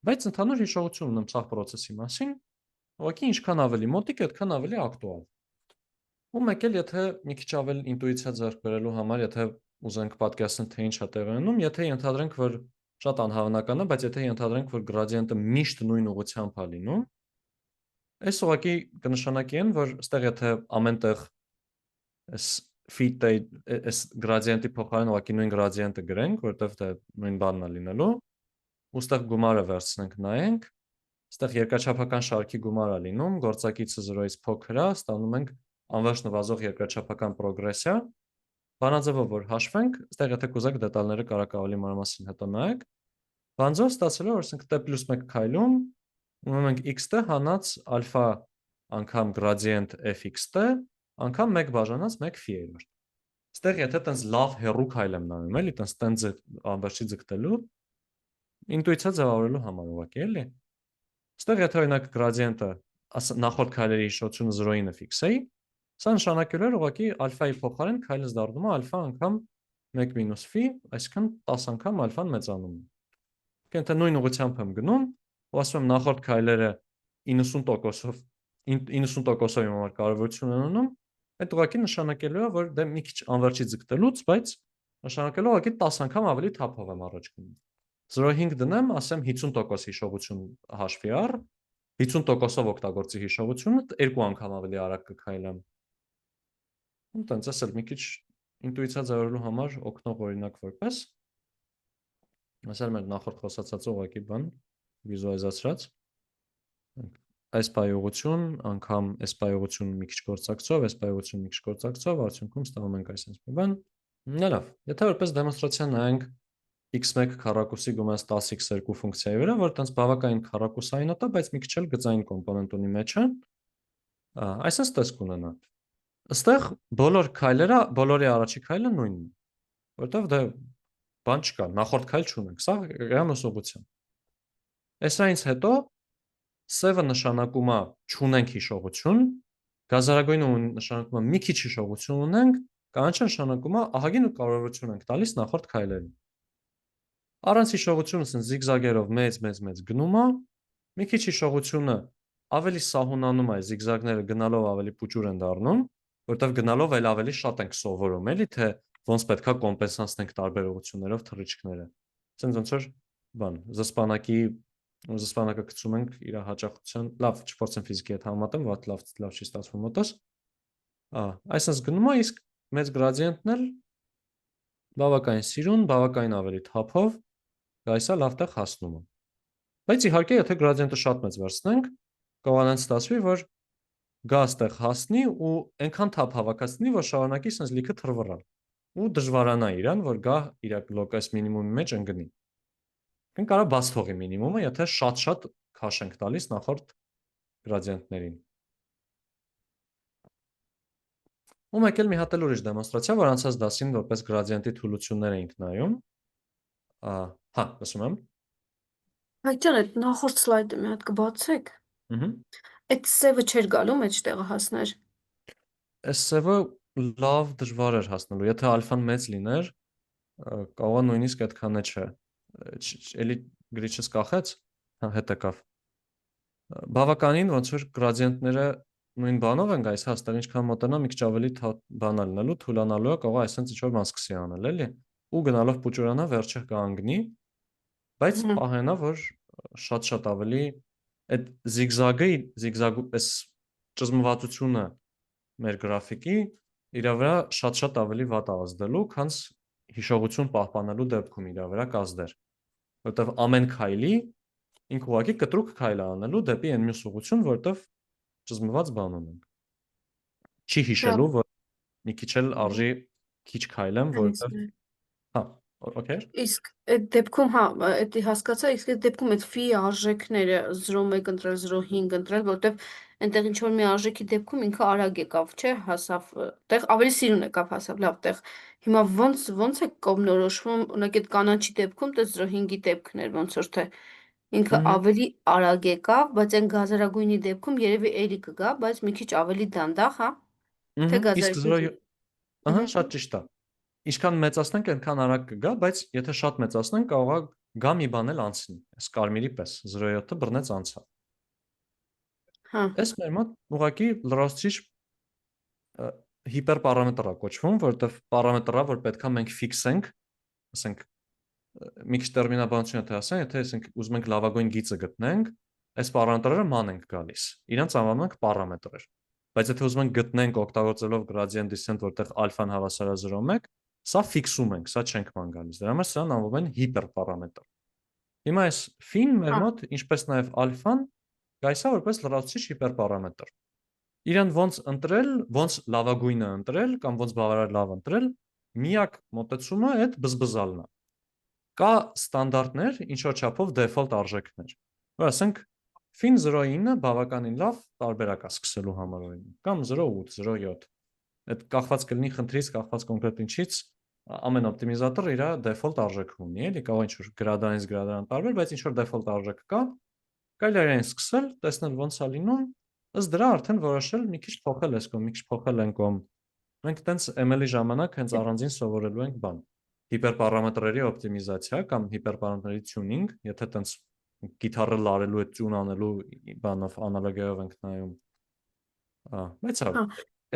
Բայց ընդհանուր հիշողություն ունեմ ցախ պրոցեսի մասին, ուղղակի ինչքան ավելի մոտիկ, այդքան ավելի ակտուալ։ Ու մեկ էլ եթե մի քիչ ավելի ինտուիցիա ձեռք բերելու համար, եթե ուզենք պատկերացնել թե ինչ է տեղի ունենում, եթե ենթադրենք, որ շատ անհավանական է, բայց եթե ենթադրենք, որ գրադիենտը միշտ նույն ուղղությամբ է լինում, այս ուղղակի կնշանակի այն, որ այստեղ եթե ամենտեղ այս phi-ը այս գրադիենտի փոխարեն ուղղակի նույն գրադիենտը գրենք, որովհետև դա նույն բանն է լինելու, ու այստեղ գումարը վերցնենք, նայենք, այստեղ երկրաչափական շարքի գումար է լինում, գործակիցը 0-ից փոքր է, ստանում ենք անվերջ նվազող երկրաչափական պրոգրեսիա, բանաձևով որ հաշվենք, այստեղ եթե կուզեք դետալները կարակ ավելի մանրամասն հետո նայեք, բանձով ստացել է, որ ասենք t+1 քայլում ունենում ենք x-t հանած ալֆա անգամ գրադիենտ fx-t անգամ 1 բաժանած 1 phi-երորդ։ Այստեղ եթե տենց լավ հեռու քայլ եմ նայում, էլի, տենց տենց անվերջի ձգտելու, ինտուիցիա ձևավորելու համար ուղղակի, էլի։ Այստեղ եթե օրինակ գրադիենտը նախորդ քայլերի հիշողությունը 0-ին ֆիքսեի, սա նշանակելու է ուղղակի ալֆայի փոխարեն քայլս դառնում է ալֆա անգամ 1 մինուս phi, այսինքն 10 անգամ ալֆան մեծանում է։ Եթե նույն ուղղությամբ եմ գնում, ու ասում եմ նախորդ քայլերը 90%-ով իմ համար կարևորություն են ունենում, այդ ուղղակի նշանակելու է, որ դե մի քիչ անվերջի ձգտելուց, բայց նշանակելու ուղղակի 10 անգամ ավելի թափով եմ առաջ գնում։ 0.5 դնեմ, ասեմ 50% հիշողություն հաշվի առ, 50%-ով օգտագործի հիշողությունը 2 անգամ ավելի արագ կքայլեմ։ Ու տենց ասել մի քիչ ինտուիցիա ձևավորելու համար օգնող օրինակ որպես ասել մեր նախորդ խոսացածը ուղղակի բան վիզուալիզացրած։ այս պայողություն, անգամ այս պայողություն մի քիչ գործակցով, այս պայողություն մի քիչ գործակցով, արդյունքում ստանում ենք այս մի բան։ Լավ, եթե որպես դեմոնստրացիա նայենք x1 քառակուսի գումարած 10x2 ֆունկցիայի վրա, որ տենց բավականին քառակուսային է, բայց մի քիչ էլ գծային կոմպոնենտ ունի մեջը, այսպես տեսք ունենա։ Այստեղ բոլոր քայլերը, բոլորի առաջի քայլը նույնն է, որտեղ դե բան չկա, նախորդ քայլ չունենք, սա ռեալ ուսողություն։ Այսինքն հետո սևը նշանակում է չունենք հիշողություն, գազարագույնը նշանակում է մի քիչ հիշողություն ունենք, կանաչը նշանակում է ահագին կարևորություն ենք տալիս նախորդ քայլերին։ Առանց հիշողությունը ասեն զիգզագերով մեծ գնում է, մի քիչ հիշողությունը ավելի սահունանում է, զիգզագները գնալով ավելի փուճուր են դառնում, որտեղ գնալով ավելի շատ ենք սովորում, էլի թե ոնց պետքա կոմպենսացնենք տարբեր ուղղություններով թռիչքները։ Ասենք ոնց որ բան, զսպանակը գցում ենք իր հաճախության, լավ, չփորձեմ ֆիզիկի հետ համատեմ, լավ չի ստացվում մոտս։ Այսպես գնում է, իսկ մեծ գրադիենտն էլ բավականին սիրուն, բավականին ավելի թափով գայս է լավ տեղ հասնում է։ Բայց իհարկե, եթե գրադիենտը շատ մեծ վերցնենք, կարող է ստացվի, որ գա այդտեղ հասնի ու այնքան թափ հավաքացնի, որ շարունակի sense լիքը թռվռալ ու դժվարանա իրան, որ գա իր լոկալ մինիմումի մեջ ընկնի։ Կան կարա բաց թողի մինիմումը, եթե շատ քաշ ենք տալիս նախորդ գրադիենտներին։ Ու մեկ էլ մի հատ էլ ուրիշ դեմոնստրացիա, որ անցած դասին որպես գրադիենտի թուլություններ էինք նայում։ Հա, լսում եմ։ Հայտյան այդ նախորդ սլայդը մի հատ կբացեք։ Այդ սևը չէր գալու մեջտեղը հասներ։ Այս սևը լավ դժվար էր հասնելու, եթե ալֆան մեծ լիներ, կարող է նույնիսկ այդքանը չէ։ Էլի գրիչս կախեց, հա, հետ եկավ։ Բավականին ոնց որ գրադիենտները նույն բանով են գայս հաստատ ինչքան մոտենա մի քիչ ավելի բանա լինելու, թուլանալու է, կարող է այսպես ինչ որ բան սկսի անել, էլի։ Ու գնալով փուճուրանա վերջը կանգնի, բայց պահենա որ շատ ավելի այդ զիգզագու պես ճզմվածությունը մեր գրաֆիկի իր վրա շատ ավելի վատ է ազդելու, քան հիշողություն պահպանելու դեպքում իր վրա կազդեր, որտեղ ամեն քայլի ինքը ուղղակի կտրուկ քայլ է անելու դեպի այն մյուս ուղղություն, որտեղ ճզմված բան ունենք։ Չի հիշելու, որ մի քիչ էլ արժի քիչ քայլեմ, որտեղ հա, օքեյ։ Իսկ այդ դեպքում, հա, դա հասկացա, իսկ այդ դեպքում այդ ֆի արժեքները 0.1 ընտրել, 0.5 ընտրել, որտեվ այնտեղ ինչ որ մի արժեքի դեպքում ինքը արագ եկավ, չէ, հասավ, տեղ ավելի սիրուն եկավ, հասավ, լավ, տեղ հիմա ոնց է կողմնորոշվում, օրինակ այդ կանաչի դեպքում դա 0.5-ի դեպքն էր, ոնց որ թե ինքը ավելի արագ եկավ, բայց այն գազարագույնի դեպքում երևի էլի կգա, բայց մի քիչ ավելի դանդաղ, հա։ Թե Իսկ գազարագույնի։ ահա, շատ ճիշտ է։ Ինչքան մեծացնենք, այնքան արագ կգա, բայց եթե շատ մեծացնենք, կարող է գա մի բան էլ անցնի, այս կարմիրի պես 0.7-ը բռնեց անցավ։ Հա։ Այս մեր մոտ ուղղակի լրացուցիչ հիպերպարամետր է կոչվում, որտեղ պարամետրը, որ պետքա մենք ֆիքսենք, ասենք մի քիչ տերմինաբանություն եթե ասենք, եթե ասենք ուզում ենք լավագույն գիծը գտնենք, այս պարամետրերը ման ենք գալիս։ Իրանց անվանում ենք պարամետրեր։ Բայց եթե ուզում ենք գտնենք օգտագործելով gradient descent, որտեղ ալֆան հավասար է 0.1, սա ֆիքսում ենք, սա չենք ման գալիս։ Դրա համար սրան անվանում են հիպերպարամետր։ Հիմա այս ֆին մեր մոտ, ինչպես նաև ալֆան, գայսա որպես լրացուցիչ հիպերպարամետր։ Իրան ոնց ընտրել, ոնց լավագույնը ընտրել կամ ոնց բավարար լավ ընտրել, միակ մոտեցումը այդ բզբզալն է։ Կա ստանդարտներ, ինչ որ չափով default արժեքներ։ Որ ասենք fin 0.9-ը բավականին լավ տարբերակ է սկսելու համար օրինակ, կամ 0.8, 0.7։ Այդ կախված կլինի խնդրից, կախված կոնկրետ ինչից, ամեն օպտիմիզատոր իր default արժեքը ունի, էլի կարող ինչ որ գրադանից գրադարան տարբեր, բայց ինչ որ default արժեք կա, կարելի է այն սկսել, տեսնել ոնց է լինում, ըստ դրա արդեն որոշել մի քիչ փոխել այս կողմ, մի քիչ փոխել այն կողմ։ Մենք տենց ML-ի ժամանակ հենց առանձին սովորելու ենք բան հիպերպարամետրերի օպտիմիզացիա կամ հիպերպարամետրերի tuning, եթե տենց գիտարը լարելու է tune անելու բանով անալոգիայով ենք նայում։ Բայց հա,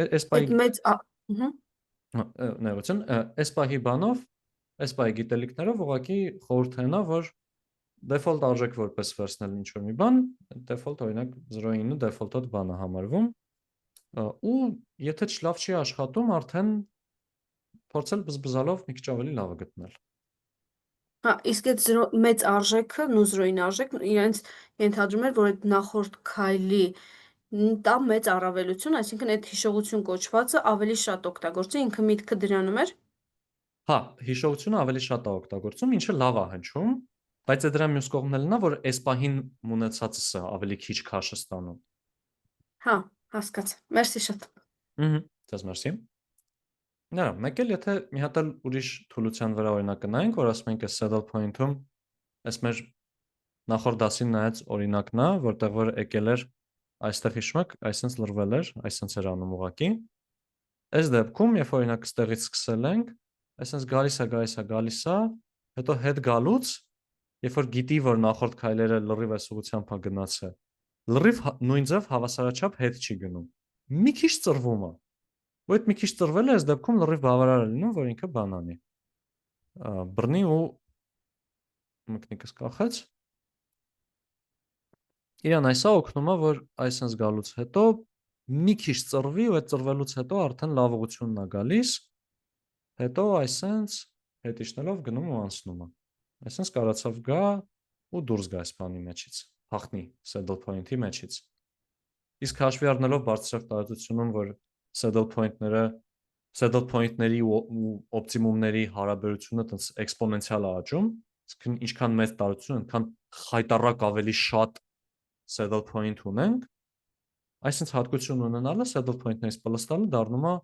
այս Այդ պահի մեծ ներողություն, այս պահի բանով, այս պահի գիտելիքներով ուղղակի խորհուրդ հենա, որ default արժեք որպես վերցնել ինչ որ մի բան, default օրինակ 0.9 default-ոտ բան է համարվում, ու եթե չլավ չի աշխատում, արդեն փորձել բզբզալով մի քիչ ավելի լավը գտնել։ Հա, իսկ այդ մեծ արժեքը, նուզրոյին արժեքն իրենց ենթադրում էր, որ այդ նախորդ քայլի տա մեծ առավելություն, այսինքն այդ հիշողություն կոչվածը ավելի շատ օգտագործի, ինքը միտքը դրանում էր։ Հա, հիշողությունը ավելի շատ է օգտագործում, ինչը լավ է հնչում, բայց է դրա մյուս կողմն էլ նա, որ այս պահին ունեցածը ավելի քիչ քաշ է ստանում։ Հա, հասկացա։ Մերսի շատ։ Ահա, դες մերսի։ Նա, մեկ էլ եթե մի հատ էլ ուրիշ թուլության վրա օրինակ կնայենք, որ ասում ենք այս saddle point-ում, այս մեր նախորդ դասին նայած օրինակն է, որտեղ որ եկել էր այստեղ հիշում եք, այսպես լրվել էր, այսպես էր անում ուղակի։ Այս դեպքում, երբ օրինակ ստեղից սկսել ենք, այսպես գալիս է, հետո հետ գալուց, երբ որ գիտի, որ նախորդ քայլերը լրիվ այս ուղղությամբ է գնացել, լրիվ նույն ձև հավասարաչափ հետ չի գնում։ Մի քիչ ծրվում է։ Ու այդ մի քիչ ծրվելը այս դեպքում լրիվ բավարար է լինում, որ ինքը բանանի։ Բռնի ու մկնիկս կախեց։ Իրան այսա օգնում է, որ այսպես գալուց հետո մի քիչ ծրվի ու այդ ծրվելուց հետո արդեն լավ ուղղությունն է գալիս, հետո այսպես հետ իջնելով գնում ու անցնում է։ Այսպես կարողացավ գա ու դուրս գա այս բանի մեջից, հաղթնի saddle point-ի մեջից։ Իսկ հաշվի առնելով բարձրավ տարածությունում, որ saddle point-ների ու օպտիմումների հարաբերությունը տենց էքսպոնենցիալ է աճում, իսկ ինչքան մեծ տարածություն, այնքան խայտառակ ավելի շատ saddle point ունենք, այսինքն հատկություն ունենալը saddle point-ներից պլստալը դառնում է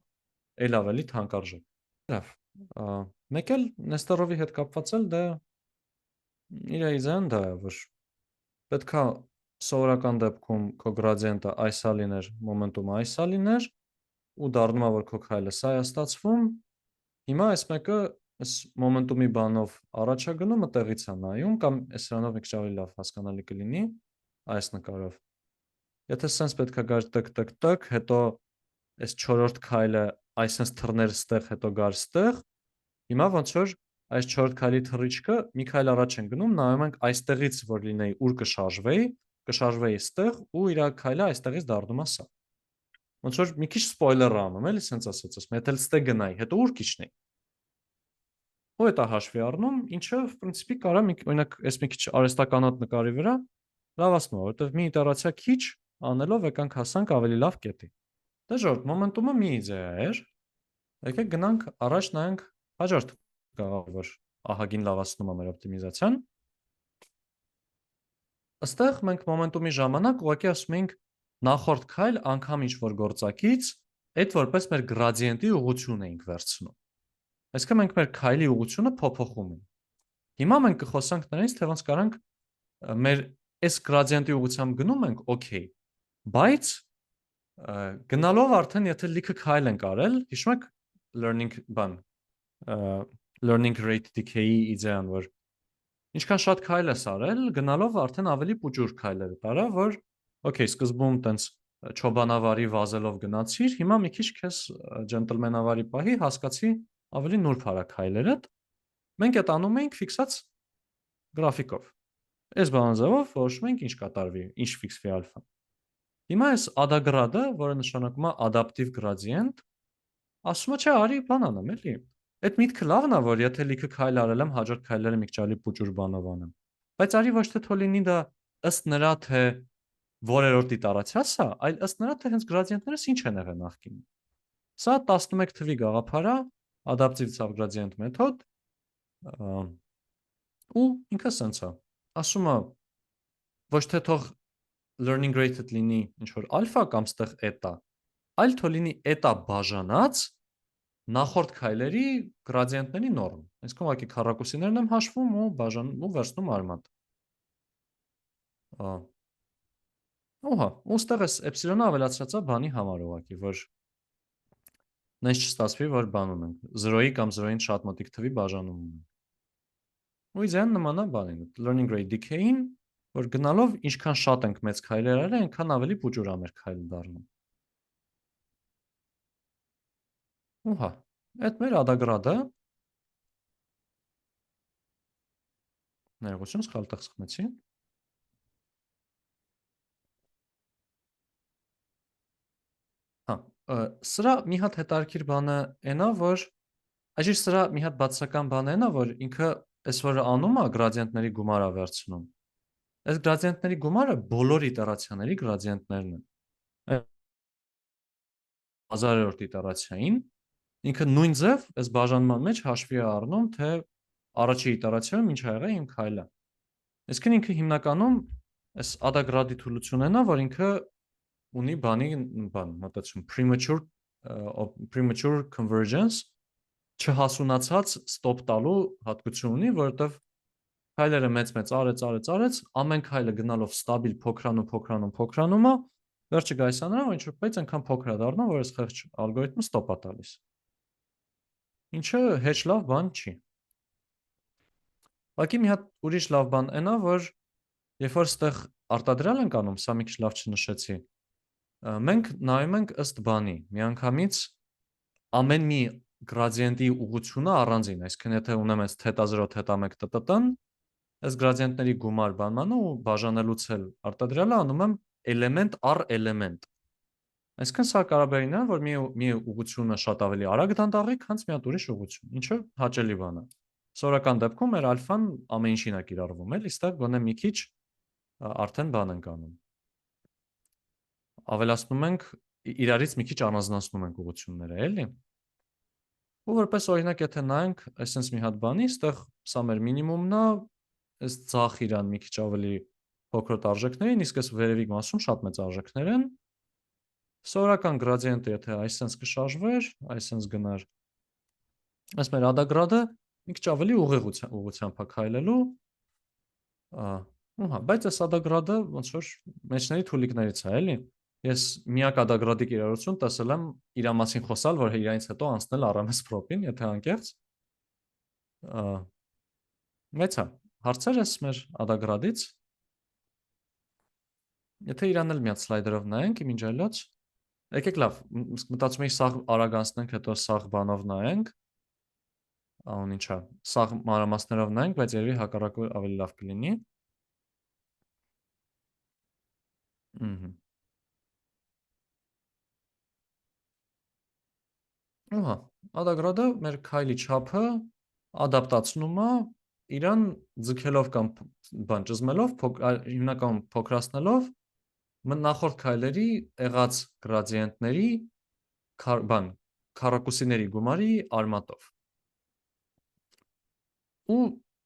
ել ավելի թանկարժեք։ Լավ, մեկ էլ Նեստորովի հետ կապված էլ դա իր իզան դա է, որ պետքա սովորական դեպքում քո գրադիենտը այսա լիներ, մոմենտումը այսա լիներ, ու դառնում է, որ քո քայլը սա է ստացվում, հիմա այս մեկը այս մոմենտումի բանով առաջ է գնում, այդտեղից է նայում, կամ այս սրանով մի քիչ ավելի լավ հասկանալի կլինի այս նկարով։ Եթե sense պետքա գար տկ, հետո այս 4-րդ քայլը այսպես թռներ ստեղ, հետո գար ստեղ, հիմա ոնց որ այս 4-րդ քայլի թռիչքը մի քայլ առաջ են գնում, նայում ենք այստեղից որ լինեի ուր կշարժվեի ստեղ ու իր քայլը այստեղից դառնում է սա։ Ոնց որ մի քիչ սպոյլեր անում, էլի sense ասած, եթե էլ ստե գնայի, հետո ուր կիջնեի։ Ու դա հաշվի առնում, ինչը в принципе կարա օրինակ այս մի քիչ արհեստականոտ նկարի վրա լավացնում, որովհետև մի իտերացիա քիչ անելով եկանք հասանք ավելի լավ կետի։ Դե ժորդ, մոմենտումը մի իդեա էր։ Եկեք գնանք առաջ նայենք հաջորդ գաղափար ահագին լավացնում է մեր օպտիմիզացիան։ Այստեղ մենք մոմենտումի ժամանակ ուղղակի ասում ենք նախորդ քայլ անգամ ինչ որ գործակից այդ որպես մեր գրադիենտի ուղղություն էինք վերցնում։ Այսինքն մենք մեր քայլի ուղղությունը փոփոխում ենք։ Հիմա մենք կխոսանք նրանից, թե ոնց կարանք մեր այս գրադիենտի ուղղությամբ գնում ենք, օքեյ, բայց գնալով արդեն եթե լիքը քայլ ենք արել, հիշում եք learning rate decay-ի իդեան, որ ինչքան շատ քայլ ես արել, գնալով արդեն ավելի փոքր քայլեր տարա, որ օքեյ, սկզբում տենց չոբանավարի վազելով գնացիր, հիմա մի քիչ քեզ ջենտլմենավարի պահի հասկացի ավելի նուրբ արա քայլերդ։ Մենք այդ անում ենք ֆիքսած գրաֆիկով։ Այս բանալով որոշում ենք ինչ կատարվի, ինչ ֆիքսվի ալֆան։ Հիմա այս ադագրադը, որը նշանակում է adaptive gradient, ասում է չէ, արի բան անեմ, էլի։ Այդ միտքը լավն է, որ եթե լիքը քայլ արել եմ, հաջորդ քայլերը մի քիչ ավելի փոքր բանով անեմ։ Բայց արի ոչ թե թո լինի դա ըստ նրա թե որերորդի տարածյաս է, այլ ըստ նրա թե հենց գրադիենտներս ինչ են եղել նախկինում։ Սա 11 թվի գաղափար է, adaptive subgradient method, ու ինքը սենց է։ Ասում է ոչ թե թող learning rate-ը լինի ինչ որ ալֆա կամ ստեղ էտա, այլ թող լինի էտա բաժանած նախորդ քայլերի գրադիենտների նորմ։ Այսինքն ուղղակի քառակուսիներն եմ հաշվում ու բաժանում ու վերցնում արմատ։ Ահա, ու ստեղ էս էպսիլոնը ավելացրած է բանի համար ուղղակի, որ նենց չստացվի, որ բան ունենք 0-ի կամ 0-ին շատ մոտիկ թվի բաժանում ունենք։ Ու իդեան նման է բանին, learning rate decay-ին, որ գնալով ինչքան շատ ենք մեծ քայլեր արել, այնքան ավելի փոքր է մեր քայլը դառնում։ Ահա, այդ մեր ադագրադը ներողություն, սխալ տեղ սխմեցի։ Հա, սրա մի հատ հետաքրքիր բանը այնա, որ այժմ սրա մի հատ բացական բան այնա, որ ինքը այս որ անում է գրադիենտների գումարը վերցնում։ Այս գրադիենտների գումարը բոլոր իտերացիաների գրադիենտներն են։ 1000-րդ իտերացիային ինքը նույն ձև այս բաժանման մեջ հաշվի է առնում, թե առաջի իտերացիայում ինչ ա եղել իմ քայլը։ Այսինքն ինքը հիմնականում այս ադագրադի թուլությունն է, որ ինքը ունի մտածում premature convergence չհասունացած stop տալու հատկություն ունի, որովհետև քայլերը մեծ արեց, ամեն քայլը գնալով ստաբիլ փոքրանում է, վերջը գայս է նրան, որ ինչ-որ բայց այնքան փոքր է դառնում, որ այս խեղճ ալգորիթմը ստոպ է տալիս։ Ինչը հեչ լավ բան չի։ Ուղղակի մի հատ ուրիշ լավ բան այն է, որ երբ որ ստեղ արտադրյալ ենք անում, սա մի քիչ լավ չնշեցի, մենք նայում ենք ըստ բանի, միանգամից ամեն մի գրադիենտի ուղղությունը առանձին, այսինքն եթե ունեմ այս θ0 θ1 տտ-ն, այս գրադիենտների գումար բանմանը ու բաժանելուց էլ արտադրյալը անում եմ էլեմենտ առ էլեմենտ։ Այսինքն սա կարաբերի նրան, որ մի ուղղությունը շատ ավելի արագ դանդաղի, քան մի հատ ուրիշ ուղղություն, ինչը հաճելի բան է։ Սովորական դեպքում մեր ալֆան ամեն ինչին է կիրառվում, էլի, ստեղ գոնե մի քիչ արդեն բան ենք անում։ Ավելացնում ենք իրարից մի քիչ առանձնացնում ենք ուղղությունները, էլի։ Ու որպես օրինակ, եթե նայենք այսպես մի հատ բանի, ստեղ սա մեր մինիմումն է, այս ցախ իրան մի քիչ ավելի փոքր արժեքներին, իսկ այս վերևի մասում շատ մեծ արժեքներ են։ Սովորական գրադիենտը, եթե այսպես կշարժվեր, այսպես գնար, այս մեր ադագրադը մի քիչ ավելի ուղղությամբ է քայլելու, բայց այս ադագրադը ոնց որ մեջների թուլիկներից է, էլի։ Ես միակ ադագրադի կիրառություն տեսել եմ իր մասին խոսալ, որ իրանից հետո անցնել RMS Prop-ին, եթե անկեղծ։ Մեծ է։ Հարցեր ես մեր ադագրադից։ Եթե իրան էլ մի հատ սլայդերով նայենք, իմ ինջայլոց, եկեք լավ, մտածում եմ սաղ արագ անցնենք, հետո սաղ բանով նայենք։ Ահա ինչա, սաղ մանրամասներով նայենք, բայց երևի հակառակը ավելի լավ կլինի։ Ահա, ադագրադը մեր քայլի չափը ադապտացնում է իրան ձգելով կամ բան ճզմելով, հիմնականում փոքրացնելով նախորդ քայլերի եղած գրադիենտների քառակուսիների գումարի արմատով։ Ու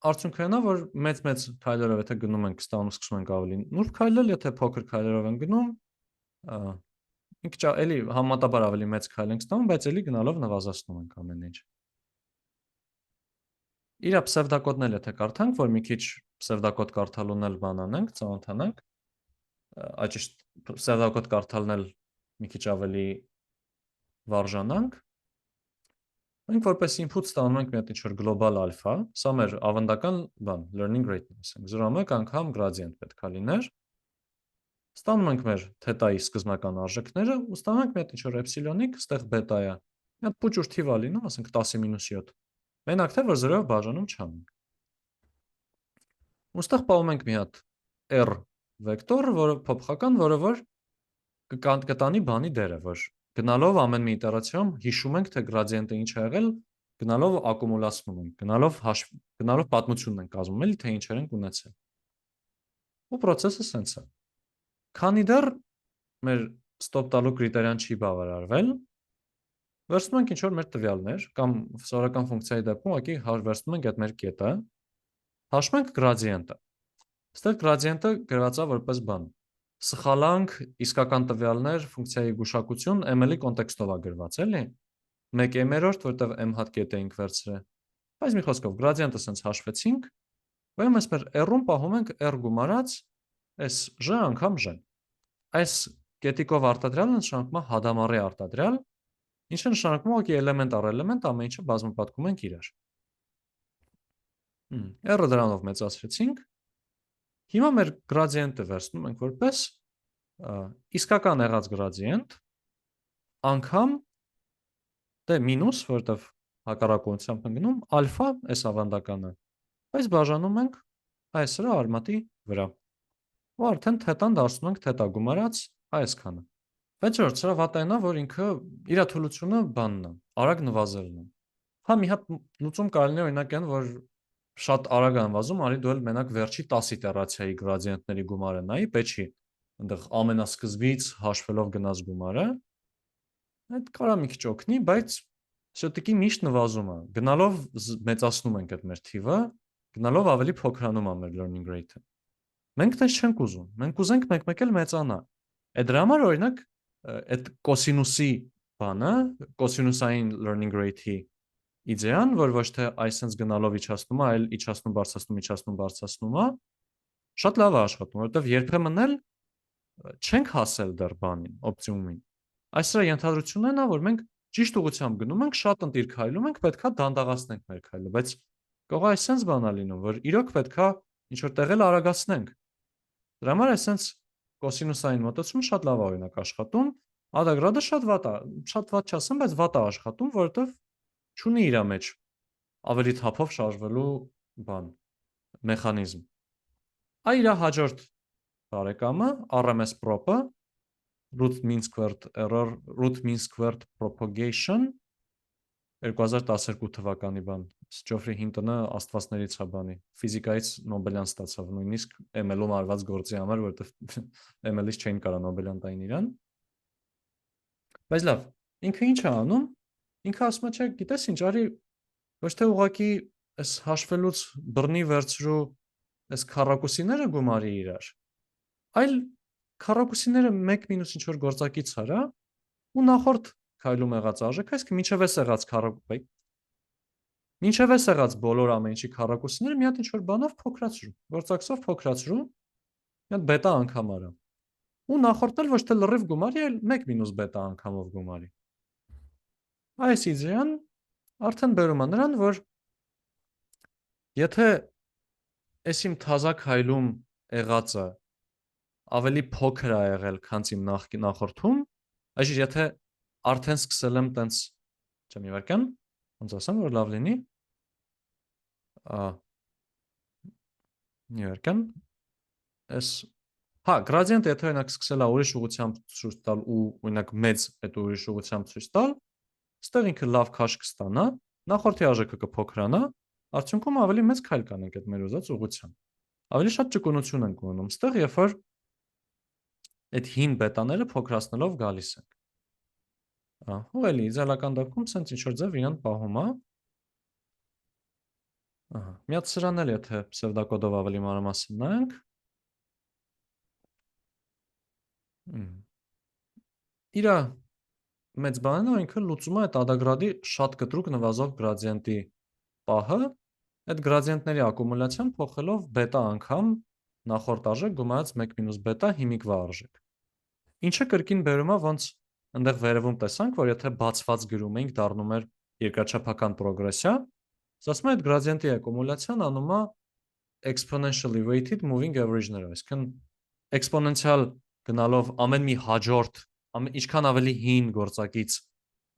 արդյունքը այն է, որ մեծ քայլերով եթե գնում ենք, ստանում սկսում ենք ավելի նուրբ քայլել, եթե փոքր քայլերով են գնում, մի քիչ էլի համեմատաբար ավելի մեծ քայլ ենք ստանում, բայց էլի գնալով նվազեցնում ենք ամեն ինչ։ Իրա պսևդակոդն էլ եթե կարդանք, որ մի քիչ պսևդակոդ կարդալուն էլ բան անենք, ծանոթանանք, այճիշտ պսևդակոդ կարդալն էլ մի քիչ ավելի վարժանանք։ Մենք որպես input ստանում ենք մի հատ ինչ-որ global alpha, սա մեր ավանդական բան, learning rate-ն է, 0.1 անգամ gradient պետք է լիներ։ Ստանում ենք մեր թետայի սկզբնական արժեքները ու ստանում ենք մի հատ ինչ-որ էպսիլոնիկ, ստեղ բետա է։ Մի հատ փուճուր թիվ է լինում, ասենք 10-7։ Մենակ թե որ 0-ով բաժանում չանենք։ Ու ստեղ պահում ենք մի հատ r վեկտոր, որը փոփոխական, որը որ կտանի բանի դերը, որ գնալով ամեն մի իտերացիայում հիշում ենք, թե գրադիենտը ինչ է եղել, գնալով ակումուլացնում ենք, գնալով պատմությունն ենք կազմում, էլի թե ինչեր ենք ունեցել։ Ու process-ը սենց է։ Քանի դեռ մեր stop տալու կրիտերիան չի բավարարվել, վերցնում ենք ինչ-որ մեր տվյալներ, կամ սովորական ֆունկցիայի դեպքում ուղղակի վերցնում ենք այդ մեր կետը, հաշվում ենք գրադիենտը։ Ստեղ գրադիենտը գրված է որպես բան։ Սխալանք, իսկական տվյալներ, ֆունկցիայի գուշակություն ML-ի կոնտեքստով է գրված, էլի։ 1m-րդ, որտեղ m հատ կետ էինք վերցրել։ Բայց մի խոսքով գրադիենտը սենց հաշվեցինք, ուրեմն այս մեր r-ում պահում ենք r գումարած այս j անգամ j։ Այս կետիկով արտադրյալը նշանակում է հադամառի արտադրյալ, ինչը նշանակում է որ էլեմենտ առ էլեմենտ ամեն ինչը բազմապատկում ենք իրար։ R-ը դրանով մեծացրեցինք։ Հիմա մեր գրադիենտը վերցնում ենք որպես իսկական եղած գրադիենտ անգամ դե մինուս, որտեվ հակառակությամբ ենք գնում ալֆա այս ավանդականը, բայց բաժանում ենք այս սրա արմատի վրա։ Ու արդեն թետան դարձնում ենք թետա գումարած այսքանը։ Բայց որ սրա վատայնա, որ ինքը իր թուլությունը բանն է, արագ նվազելն է։ Հա մի հատ լուծում կարելի է օրինակ այն, որ շատ արագ եմ վազում, արի դու էլ մենակ վերջի 10 իտերացիայի գրադիենտների գումարը նայի, պետք չի այնտեղ ամենասկզբից հաշվելով գնաց գումարը, այդ կարա մի քիչ օգնի, բայց շտիկի միշտ նվազում է։ Գնալով մեծացնում ենք այդ մեր թիվը, գնալով ավելի փոքրանում է մեր learning rate-ը։ Մենք դες չենք ուզում։ Մենք ուզենք մեկ-մեկ էլ մեծանա։ Այդ դրա համար օրինակ այդ կոսինուսի բանը, կոսինուսային learning rate-ի իդեան, որ ոչ թե այսպես գնալով իջացնում է, այլ իջացնում, բարձրացնում, իջացնում, բարձրացնում է, շատ լավ է աշխատում, որովհետև երբեմն էլ չենք հասել դեռ բանին, օպտիմումին։ Այսրա ենթադրությունն է, որ մենք ճիշտ ուղղությամբ գնում ենք, շատ ընտիր քայլում ենք, պետքա դանդաղացնենք մեր քայլը, բայց կողա այսպես բան է լինում, որ իրոք պետքա ինչ որ տեղել արագացնենք։ Դրա համար այսպես կոսինուսային մոտեցումը շատ լավ է օրինակ աշխատում, ադագրադը շատ վատ չասեմ, բայց վատ է աշխատում, որովհետև չունի իր մեջ ավելի թափով շարժվելու բան, մեխանիզմ։ Այ իր հաջորդ բարեկամը RMS prop-ը root mean squared error, root mean squared propagation 2012 թվականի բան։ Ջոֆրի Հինտոնը աստվածներից է բանի։ Ֆիզիկայից Նոբելյան ստացավ նույնիսկ ML-ում արված գործի համար, որովհետև ML-ից չէին կարա Նոբելյան տային իրան։ Բայց լավ, ինքը ինչ է անում։ Ինքը ասում է, չէ, գիտես ինչ, արի ոչ թե ուղակի այս հաշվելուց բռնի վերցրու այս քառակուսիները գումարի իրար, այլ քառակուսիները 1 մինուս ինչ որ գործակից արա ու նախորդ քայլում եղած արժեքը, այսինքն մինչև էս եղած քառակուսի, մինչև էս եղած բոլոր ամեն ինչի քառակուսիները մի հատ ինչ որ բանով փոքրացրու, գործակցով փոքրացրու, մի հատ բետա անգամ արա։ Ու նախորդն էլ ոչ թե լրիվ գումարի, այլ 1 մինուս բետա անգամով գումարի։ Այս իդեան արդեն բերում է նրան, որ եթե այս իմ թազա քայլում եղածը ավելի փոքր է եղել, քան իմ նախորդում, այսինքն եթե արդեն սկսել եմ տենց, չեմ մի վարքան, ոնց ասեմ, որ լավ լինի, մի վարքան, այս, հա, գրադիենտը եթե օրինակ սկսել է ուրիշ ուղղությամբ ցույց տալ ու օրինակ մեծ այդ ուրիշ ուղղությամբ ցույց տալ, ստեղ ինքը լավ քաշ կստանա, նախորդի արժեքը կփոքրանա, արդյունքում ավելի մեծ քայլ կանենք այդ մեր ուզած ուղղությամբ։ Ավելի շատ ճկունություն ենք ունենում ստեղ, երբ որ այդ հին բետաները փոքրացնելով գալիս ենք։ Ու էլի իդեալական դեպքում սենց ինչ որ ձև իրան պահում է։ Մի հատ սրան էլ եթե պսևդակոդով ավելի մանրամասն նայենք։ Իրա մեծ բանն է, ինքը լուծում է այդ ադագրադի շատ կտրուկ նվազող գրադիենտի պահը, այդ գրադիենտների ակումուլյացիան փոխելով բետա անգամ նախորդ արժեք գումարած 1 մինուս բետա հիմիկվա արժեք։ Ինչը կրկին բերում է ոնց այնտեղ վերևում տեսանք, որ եթե բացված գրում էինք, դառնում էր երկրաչափական պրոգրեսիա, ասում է այդ գրադիենտի ակումուլյացիան անում է exponentially weighted moving average-ները, այսինքն էքսպոնենցիալ գնալով ամեն մի հաջորդ, ինչքան ավելի հին գործակից,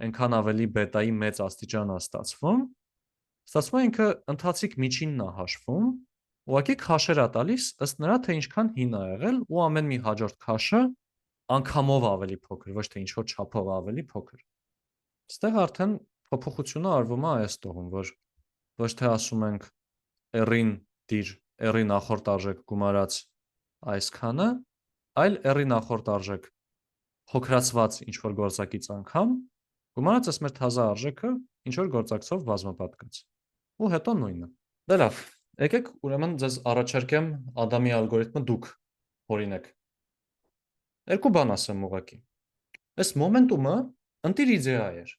այնքան ավելի բետայի մեծ աստիճան է ստացվում, ստացվում է ինքը ընթացիկ միջինն է հաշվում, ուղղակի քաշեր է տալիս ըստ նրա, թե ինչքան հին է եղել ու ամեն մի հաջորդ քաշը անգամով ավելի փոքր, ոչ թե ինչ որ չափով ավելի փոքր։ Այստեղ արդեն փոփոխությունը արվում է այս տողում, որ ոչ թե ասում ենք r-ին դիր, r-ի նախորդ արժեք գումարած այսքանը, այլ r-ի նախորդ արժեք փոքրացված ինչ որ գործակից անգամ գումարած այս մեր թազա արժեքը ինչ որ գործակցով բազմապատկած։ Ու հետո նույնը։ Դե լավ, եկեք ուրեմն ձեզ առաջարկեմ Ադամի ալգորիթմը դուք օրինակ։ Երկու բան ասեմ ուղղակի։ Այս մոմենտումը ընտիր իդեա էր։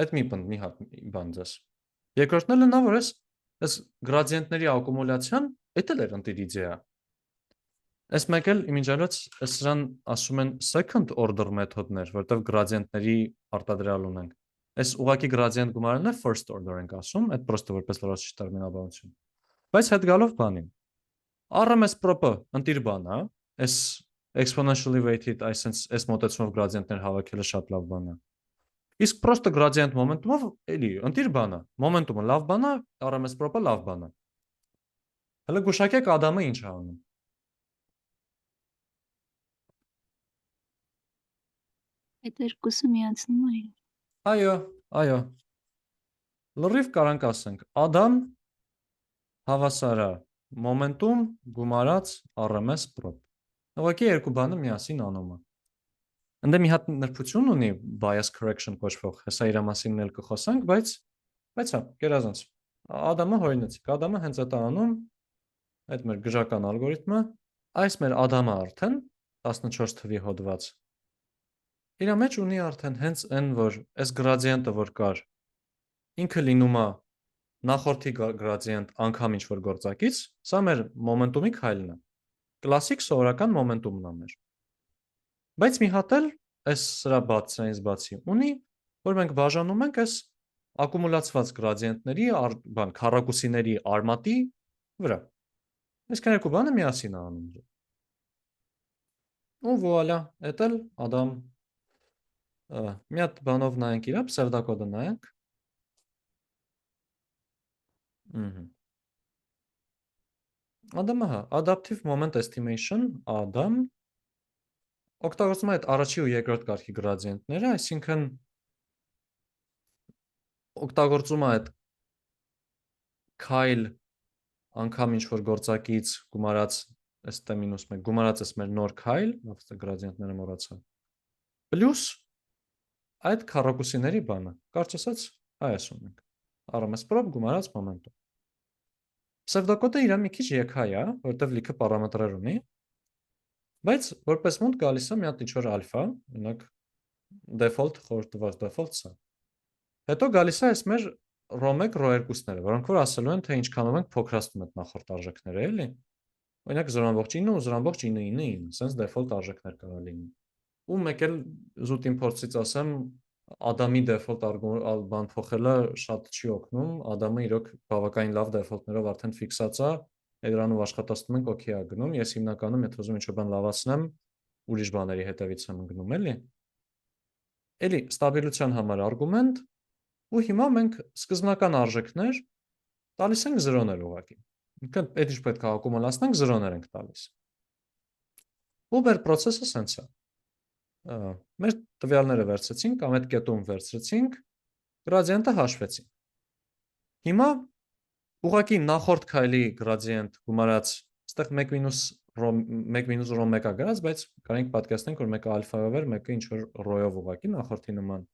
Այդ մի հատ բան ձեզ։ Երկրորդն էլ նա որ այս գրադիենտների ակումուլյացիան էդ էլ էր ընտիր իդեա։ Այս մեկ էլ իմիջիալոց սրան ասում են second order մեթոդներ, որտեղ գրադիենտների արտադրյալ ունենք։ Այս ուղղակի գրադիենտ գումարելն է first order ենք ասում, այդ պրոստը որպես լրացուցիչ տերմինաբանություն։ Բայց հետ գալով բանին։ RMS prop-ը ընտիր բան է, այս exponentially weighted, այս մոտեցումով գրադիենտներ հավաքելը շատ լավ բան է։ Իսկ պրոստը գրադիենտ մոմենտումով էլի ընտիր բան է։ Մոմենտումը լավ բան է, RMS prop-ը լավ բան է։ Հələ գուշակեք Ադամը ինչ է անում։ Այդ երկուսը միացնում է։ Այո, այո։ Լրիվ կարանք ասենք, Ադամ հավասարա մոմենտում գումարած RMS prop։ Ուղղակի երկու բանը միասին անում է։ Ընդ մի հատ նրբություն ունի bias correction կոչվող, հեսա իր մասին էլ կխոսանք, բայց հա, գերազանց։ Ադամը հորինեցիք, Ադամը հենց այդ անում, այդ մեր գժական ալգորիթմը, այս մեր Ադամը արդեն 14 թվի հոդված։ Իր մեջ ունի արդեն հենց այն, որ այս գրադիենտը որ կար, ինքը լինում է նախորդի գրադիենտ անգամ ինչ որ գործակից, սա մեր մոմենտումի քայլն է։ Կլասիկ սովորական մոմենտումն է մեր։ Բայց մի հատ էլ այս սրա բացրանից բացի ունի, որ մենք բաժանում ենք այս ակումուլացված գրադիենտների քառակուսիների արմատի վրա։ Այսքան երկու բանը միասին է անում։ Ու վուալա, էդ էլ Ադամ մի հատ բանով նայենք իրա, պսևդակոդը նայենք։ Ադամը հա, Adaptive Moment Estimation, Ադամ, օգտագործում է այդ առաջի ու երկրորդ կարգի գրադիենտները, այսինքն օգտագործում է այդ քայլ անգամ ինչ որ գործակից գումարած S-1 գումարած էս մեր նոր քայլ, լավ գրադիենտները մոռացա։ Պլյուս այդ քառակուսիների բանը, կարճ ասած, այս ունենք։ RMS prop գումարած մոմենտում։ Պսևդոկոդը իր մի քիչ եքայ է, որտեվ լիքը պարամետրեր ունի, բայց որպես մոտ գալիս է մի հատ ինչ-որ ալֆա, օրինակ default խորտված default սա։ Հետո գալիս է այս մեր ρ1, ρ2-ները, որոնք որ ասելու են, թե ինչքանով ենք փոքրացնում այդ նախորդ արժեքները, էլի։ Օրինակ 0.9 ու 0.999, sense default արժեքներ կարող լինի։ Ու մեկ էլ զուտ իմպորտից ասեմ, Ադամի default բան փոխելը շատ չի օգնում, Ադամը իրոք բավականին լավ default-ներով արդեն ֆիքսած է, դրանով աշխատացնում ենք օքեյ է գնում, ես հիմնականում եթե ուզում ինչ-որ բան լավացնեմ, ուրիշ բաների հետևից եմ գնում, էլի։ Էլի ստաբիլության համար արգումենտ, ու հիմա մենք սկզբնական արժեքներ տալիս ենք 0-ներ ուղղակի։ Ինքն այդ ինչ պետք է ակումուլացնենք 0-ներ ենք տալիս։ Ու մեր process-ը սենց է։ Մեր տվյալները վերցրեցինք, կամ այդ կետում վերցրեցինք, գրադիենտը հաշվեցինք։ Հիմա ուղղակի նախորդ քայլի գրադիենտ գումարած, այստեղ 1 - ρ1-ը գրած, բայց կարենք պատկերացնենք, որ մեկը ալֆայով էր, մեկը ինչ որ ռոյով ուղղակի նախորդի նման։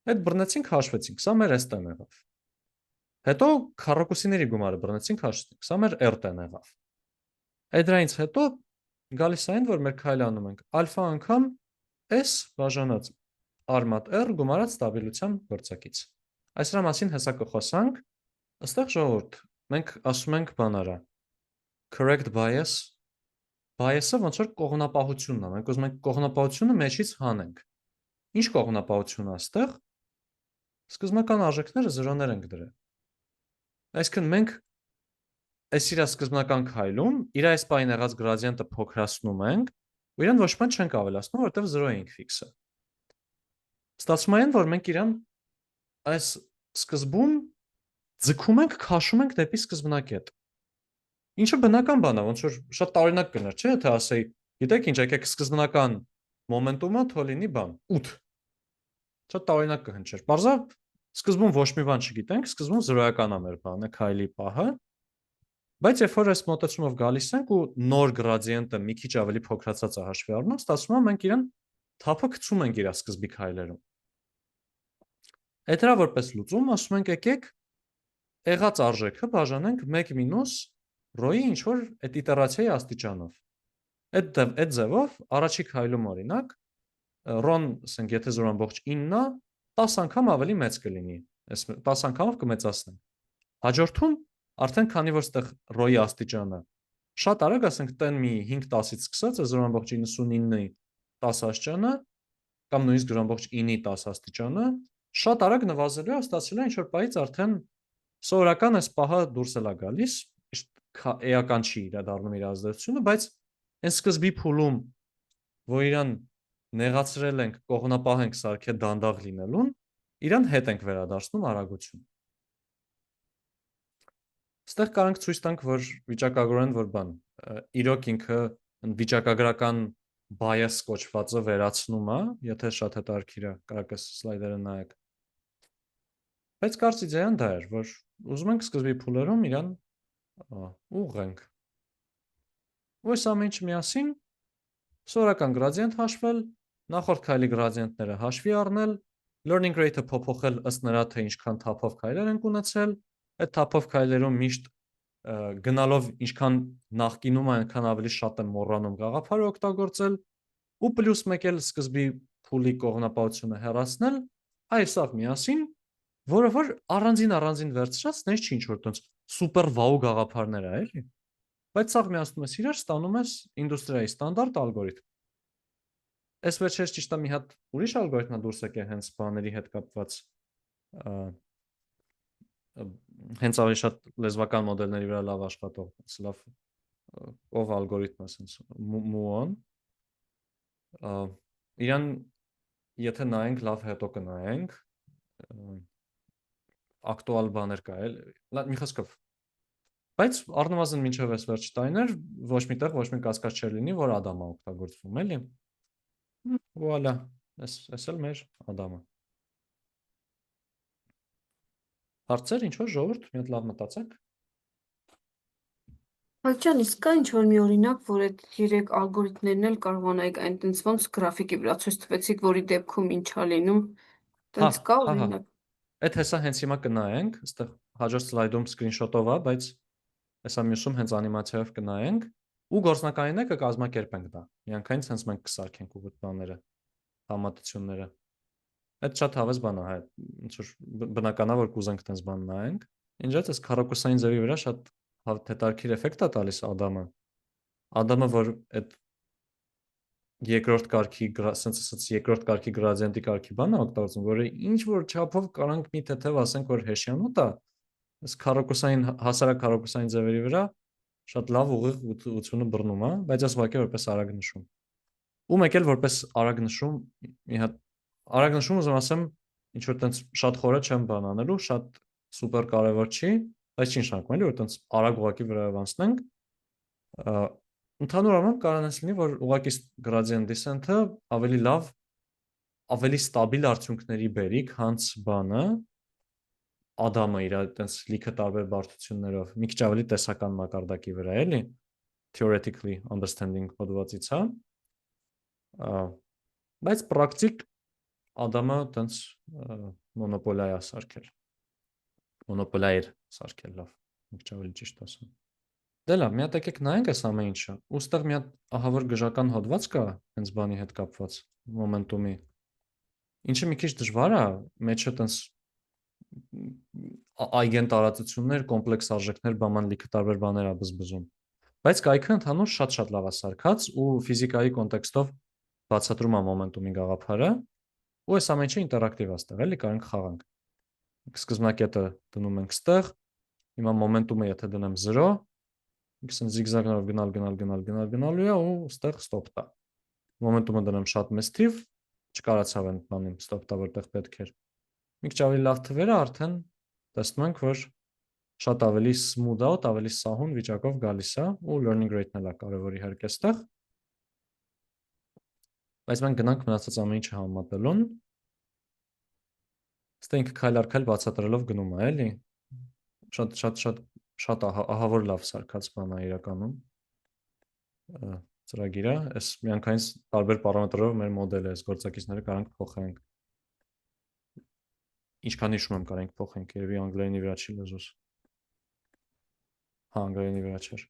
Այդ բռնեցինք, հաշվեցինք, սա մեր S-տեն եղավ։ Հետո քառակուսիների գումարը բռնեցինք, հաշվեցինք, սա մեր R-տեն եղավ։ Այդ դրանից հետո գալիս է այն, որ մեր քայլը անում ենք ալֆա անգամ S բաժանած արմատ R գումարած ստաբիլության գործակից։ Այս դրա մասին հեսա կխոսանք, այստեղ ժողովուրդ, մենք ասում ենք բանարա correct bias, bias-ը ոնց որ կողմնապահությունն է, մենք ուզում ենք կողմնապահությունը մեջից հանենք։ Ինչ կողմնապահություն է այստեղ։ Սկզբնական արժեքները 0-ներ ենք դրել։ Այսինքն մենք այս իր սկզբնական քայլում իր այս բային եղած գրադիենտը փոքրացնում ենք, ու իրան ոչ բան չենք ավելացնում, որտեղ 0 ենք ֆիքսը։ Ստացվում է այն, որ մենք իրան այս սկզբում ձգում ենք, քաշում ենք դեպի սկզբնակետ։ Ինչը բնական բան է, ոնց որ շատ տարօրինակ կներ, չէ՞, թե ասեի, գիտեք ինչ, եկեք սկզբնական մոմենտումը թող լինի բան 8։ Շատ տարօրինակ կհնչեր։ Բարձր սկզբում ոչ մի բան չգիտենք, սկզբում 0-ական է մեր բանը, քայլի պահը։ Բայց երբ որ այս մոտեցումով գալիս ենք ու նոր գրադիենտը մի քիչ ավելի փոքրացած է հաշվի առնում, ստացվում է մենք իրան թափը գցում ենք իր սկզբի քայլերում։ Այդ դրա որպես լուծում ասում ենք եկեք եղած արժեքը բաժանենք 1 - ρ-ի ինչ որ այդ իտերացիայի աստիճանով։ Այդ ձևով առաջի քայլում օրինակ ռոն, ասենք, եթե 0.9-ն է, 10 անգամ ավելի մեծ կլինի։ Այս 10 անգամով կմեծացնենք։ Հաջորդում արդեն քանի որ այդտեղ ռոյի աստիճանը շատ արագ, ասենք, տեն մի 5-10-ից սկսած 0.99-ի 10 աստիճանը կամ նույնիսկ 0.9-ի 10 աստիճանը շատ արագ նվազելու է, ստացել է ինչ որ պահից արդեն սովորական այս պահը դուրս է գալիս, էական չի իրադառնում իր ազդեցությունը, բայց այն սկզբի փուլում, որ իրան նեղացրել ենք, կողմնապահ ենք սարքել դանդաղ լինելուն, իրան հետ ենք վերադարձնում արագություն։ Այստեղ կարանք ցույց տանք, որ վիճակագրորեն որ բան, իրոք ինքը վիճակագրական bias կոչվածը վերացնում է, եթե շատ հետաքրքիր է, կարաք այս սլայդերը նայեք։ Բայց կարծի ձեան դա էր, որ ուզում ենք սկզբի փուլերում իրան ուղղենք։ Ու այս ամեն ինչը միասին սովորական գրադիենտ հաշվել, նախորդ քայլի գրադիենտները հաշվի առնել, learning rate-ը փոփոխել ըստ նրա թե ինչքան թափով քայլեր ենք ունեցել, այդ թափով քայլերում միշտ գնալով ինչքան նախկինում այնքան ավելի շատ եմ մոռանում գաղափարը օգտագործել ու պլյուս մեկ էլ սկզբի փուլի կողմնապահությունը հեռացնել, այս սաղ միասին, որը որ առանձին վերցրած, նես չի ինչ-որ տենց սուպեր վաու գաղափարներ է, էլի։ Բայց սաղ միացնում ես իրար, ստանում ես ինդուստրիայի ստանդարտ ալգորիթմ։ Այս վերջերս ճիշտ է մի հատ ուրիշ ալգորիթմ է դուրս եկել հենց բաների հետ կապված, հենց ավելի շատ լեզվական մոդելների վրա լավ աշխատող, լավ ով ալգորիթմ է sense Muon, իրան եթե նայենք լավ հետո կնայենք, ակտուալ բաներ կա էլ, մի խոսքով։ Բայց առնվազն մինչև այս վերջ տարիներ ոչ միտեղ ոչ մի կասկած չէր լինի, որ Ադամը օգտագործվում էլի։ Վուալա, այս էլ մեր Ադամը։ Հարցեր ինչ որ ժողովուրդ, մի հատ լավ մտածեք։ Հալճան, իսկ կա ինչ-որ մի օրինակ, որ այդ 3 ալգորիթմներն էլ կարողանայիք այն տենց ոնց գրաֆիկի վրա ցույց տվեցիք, որի դեպքում ինչ է լինում։ Տենց կա օրինակ։ Այդ հեսա հենց հիմա կնայենք, այստեղ հաջորդ սլայդում սկրինշոտով է, բայց հեսա մյուսում հենց անիմացիայով կնայենք ու գործնականին է կկազմակերպենք դա։ Միանգամից հենց մենք կսարքենք ու բաները, համատությունները։ Այդ շատ հավես բան է, ինչ որ բնական է որ կուզենք տենց բան նայենք։ Ինչպես այս քառակուսային ձևի վրա շատ հետաքրքիր էֆեկտ է տալիս Ադամը։ Ադամը որ այդ երկրորդ կարգի, ասենց ասած երկրորդ կարգի գրադիենտի կարգի բան է օգտագործում, որը ինչ որ չափով կարանք մի թեթև ասենք որ հեշյանոտ է, այս քառակուսային հասարակ քառակուսային ձևերի վրա շատ լավ ուղիղ ուղղությունը բռնում է, բայց ես ուղղակի որպես արագ նշում։ Ու մեկ էլ որպես արագ նշում, մի հատ արագ նշում ուզում ասեմ, ինչ որ տենց շատ խորը չեմ բան անելու, շատ սուպեր կարևոր չի, բայց չի նշանակում էլի որ տենց արագ ուղղակի վրայով անցնենք։ Ընդհանուր առմամբ կարող է լինի, որ ուղղակի gradient descent-ը ավելի լավ, ավելի ստաբիլ արդյունքների բերի, քան բանը Ադամը իր այդպես լիքը տարբեր բարդություններով, մի քիչ ավելի տեսական մակարդակի վրա էլի, theoretically understanding հոդվածից, հա։ Բայց պրակտիկ Ադամը այդպես մոնոպոլիա է սարքել։ Մոնոպոլիա էր սարքել, լավ, մի քիչ ավելի ճիշտ ասեմ։ Դե լավ, մի հատ եկեք նայենք այս ամեն ինչը։ Ոստեղ մի հատ ահավոր գժական հոդված կա, հենց բանի հետ կապված, մոմենտումի։ Ինչը մի քիչ դժվար է, մեջը այդպես այգեն տարածություններ, կոմպլեքս արժեքներ, բաման լիքը տարբեր բաներ է բզբզում։ Բայց կայքը ընդհանուր շատ լավ է սարքած ու ֆիզիկայի կոնտեքստով բացատրում է մոմենտումի գաղափարը, ու այս ամենը ինտերակտիվ է ստեղ, էլի կարող ենք խաղանք։ Սկզբնակետը դնում ենք ստեղ, հիմա մոմենտումը եթե դնեմ 0, այսինքն զիգզագներով գնալու է ու ստեղ ստոպ տա։ Մոմենտումը դնեմ շատ մեծ թիվ, չկարացավ այն բանին ստոպ տա, որտեղ պետք էր։ Մի քիչ ավելի լավ թվերը արդեն տեսնում ենք, որ շատ ավելի smooth out, ավելի սահուն վիճակով գալիս է ու learning rate-ն էլ է կարևոր իհարկե այստեղ։ Բայց մենք գնանք մնացած ամեն ինչը համեմատելուն։ Ստե ինքը քայլ առ քայլ բացատրելով գնում է, էլի։ Շատ ահավոր լավ սարքած բան է իրականում։ Ծրագիրը, այս միանգամից տարբեր պարամետրերով մեր մոդելը, այս գործակիցները կարող ենք փոխենք։ Ինչքան հիշում եմ կարող ենք փոխենք, երևի անգլերենի վրա չի լեզուս։ Հա, անգլերենի վրա չէր։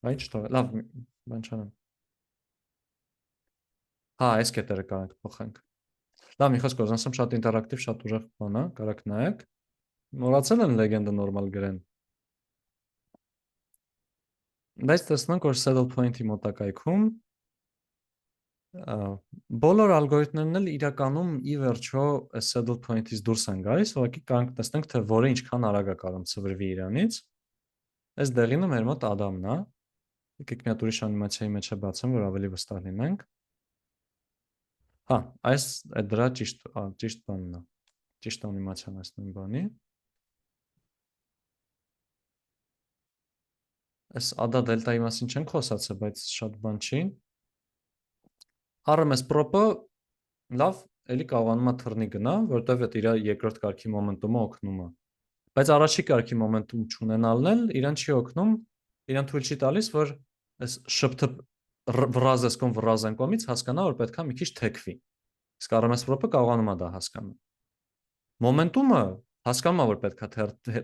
Այն չթող, լավ, բան չանեմ։ Հա, այս կետերը կարող ենք փոխենք։ Լավ, մի խոսքով ասեմ, շատ ինտերակտիվ, շատ ուժեղ բան է, կարաք նայեք։ Մոռացել են լեգենդը նորմալ գրեն։ Բայց տեսնենք, որ saddle point-ի մոտակայքում բոլոր ալգորիթմներն էլ իրականում ի վերջո այս saddle point-ից դուրս են գալիս, ուղղակի կարող տեսնենք, թե որը ինչքան արագ է կարող ծվրվի իրանից։ Այս դեղինը մեր մոտ Ադամն է։ Եկեք մի հատ ուրիշ անիմացիայի մեջ է բացեմ, որ ավելի վստահ լինենք։ Հա, այս դրա ճիշտ բանն է։ Ճիշտ անիմացիան այս նույն բանի։ Այս ադա դելտայի մասին չենք խոսացել, բայց շատ բան չի։ RMS prop-ը լավ, էլի կարողանում է թռնի գնա, որտեվ այդ իր երկրորդ կարգի մոմենտումը օգնում է։ Բայց առաջի կարգի մոմենտում չունենալն էլ իրան չի օգնում, իրան թույլ չի տալիս, որ այս շփթը վրազես վրազեն կողմից հասկանա, որ պետքա մի քիչ թեքվի։ Իսկ RMS prop-ը կարողանում է դա հասկանալ։ Մոմենտումը հասկանում է, որ պետքա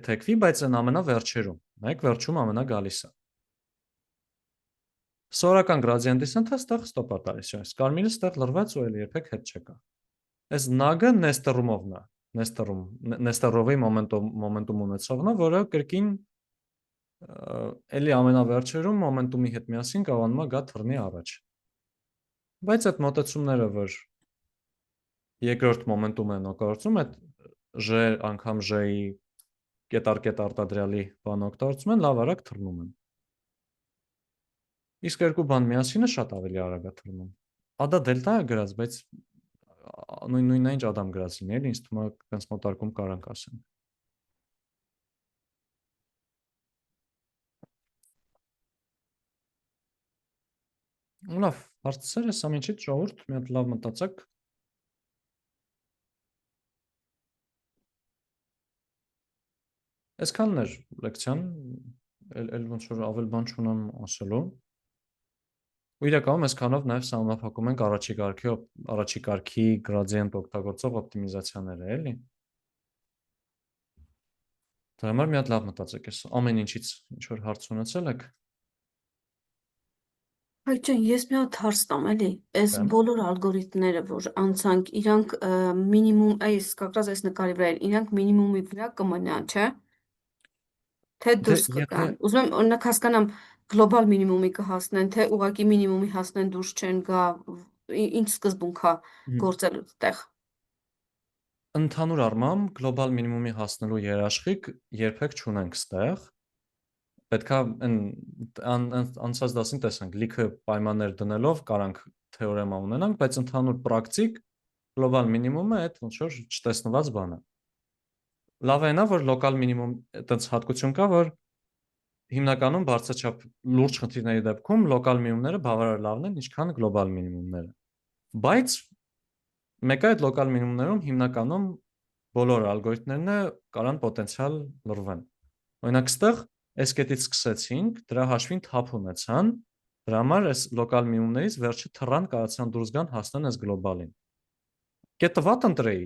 թեքվի, բայց այն ամենավերջերում, նայեք վերջում ամենա գալիս է։ Սորական gradient descent-ը ստեղ ստոպ է տալիս, այս կարմիրը ստեղ լրված ու էլ երբեք հետ չեկա։ Այս նագը նեստերումովն է, նեստերովի մոմենտում ունեցողն է, որը կրկին էլի ամենավերջերում մոմենտումի հետ միասին կարողանում է գա թռնի առաջ։ Բայց այդ մոտեցումները, որ երկրորդ մոմենտում են օգտագործում, այդ J անգամ J-ի կետար արտադրյալի բան օգտագործում են, լավ արագ թռնում են։ Իսկ երկու բան միասինը շատ ավելի արագ է թռնում։ Ադա դելտա է գրած, բայց նույնն ինչ ադամ գրած լինի, էլի ինձ թվում է այնպես մոտարկում կարանք ասենք։ Լավ, հարցեր ես ամենից ժողովուրդ, մի հատ լավ մտածեք։ Այսքանն էր լեկցիան, էլ ոնց որ ավել բան չունեմ ասելու։ Ու իրականում այսքանով նաև սահմանափակում ենք առաջի կարգի gradient օգտագործող օպտիմիզացիաները, էլի։ Դրա համար մի հատ լավ մտածեք, ես ամեն ինչից ինչ որ հարց ունեցել եք։ Հայ ջան, ես մի հատ հարց տամ, էլի։ Այս Դեմ։ բոլոր ալգորիթմները, որ անցանք, իրանք մինիմում, այս կակրած այս նկարի վրա, իրանք մինիմումի վրա կմնան, չէ՞։ Թե Դե դուրս եթե կգան։ Ուզում եմ օրինակ հասկանամ գլոբալ մինիմումի կհասնեն, թե ուղղակի մինիմումի հասնեն դուրս չեն գա, ինչ սկզբունք է գործելու տեղ։ ընդհանուր առմամբ գլոբալ մինիմումի հասնելու երաշխիք երբեք չունենք ստեղ։ Պետքա անցած դասին տեսանք, լիքը պայմաններ դնելով կարանք թեորեմա ունենանք, բայց ընդհանուր պրակտիկ գլոբալ մինիմումը այդ ոնց որ չտեսնված բան է։ Լավ է նա, որ լոկալ մինիմում այդպես հատկություն կա, որ հիմնականում բարձրաչափ լուրջ խնդիրների դեպքում լոկալ մինիմումները բավարար լավն են, ինչքան գլոբալ մինիմումները։ Բայց մեկը այդ լոկալ մինիմումներում հիմնականում բոլոր ալգորիթմներն կարան պոտենցիալ լրվեն։ Օրինակ ստեղ այս կետից սկսեցինք, դրա հաշվին թափ ունեցան, դրա համար այս լոկալ մինիմումներից վերջը թռան կարողացան դուրս գան հասնեն այս գլոբալին։ Կետը վատ ընտրեի,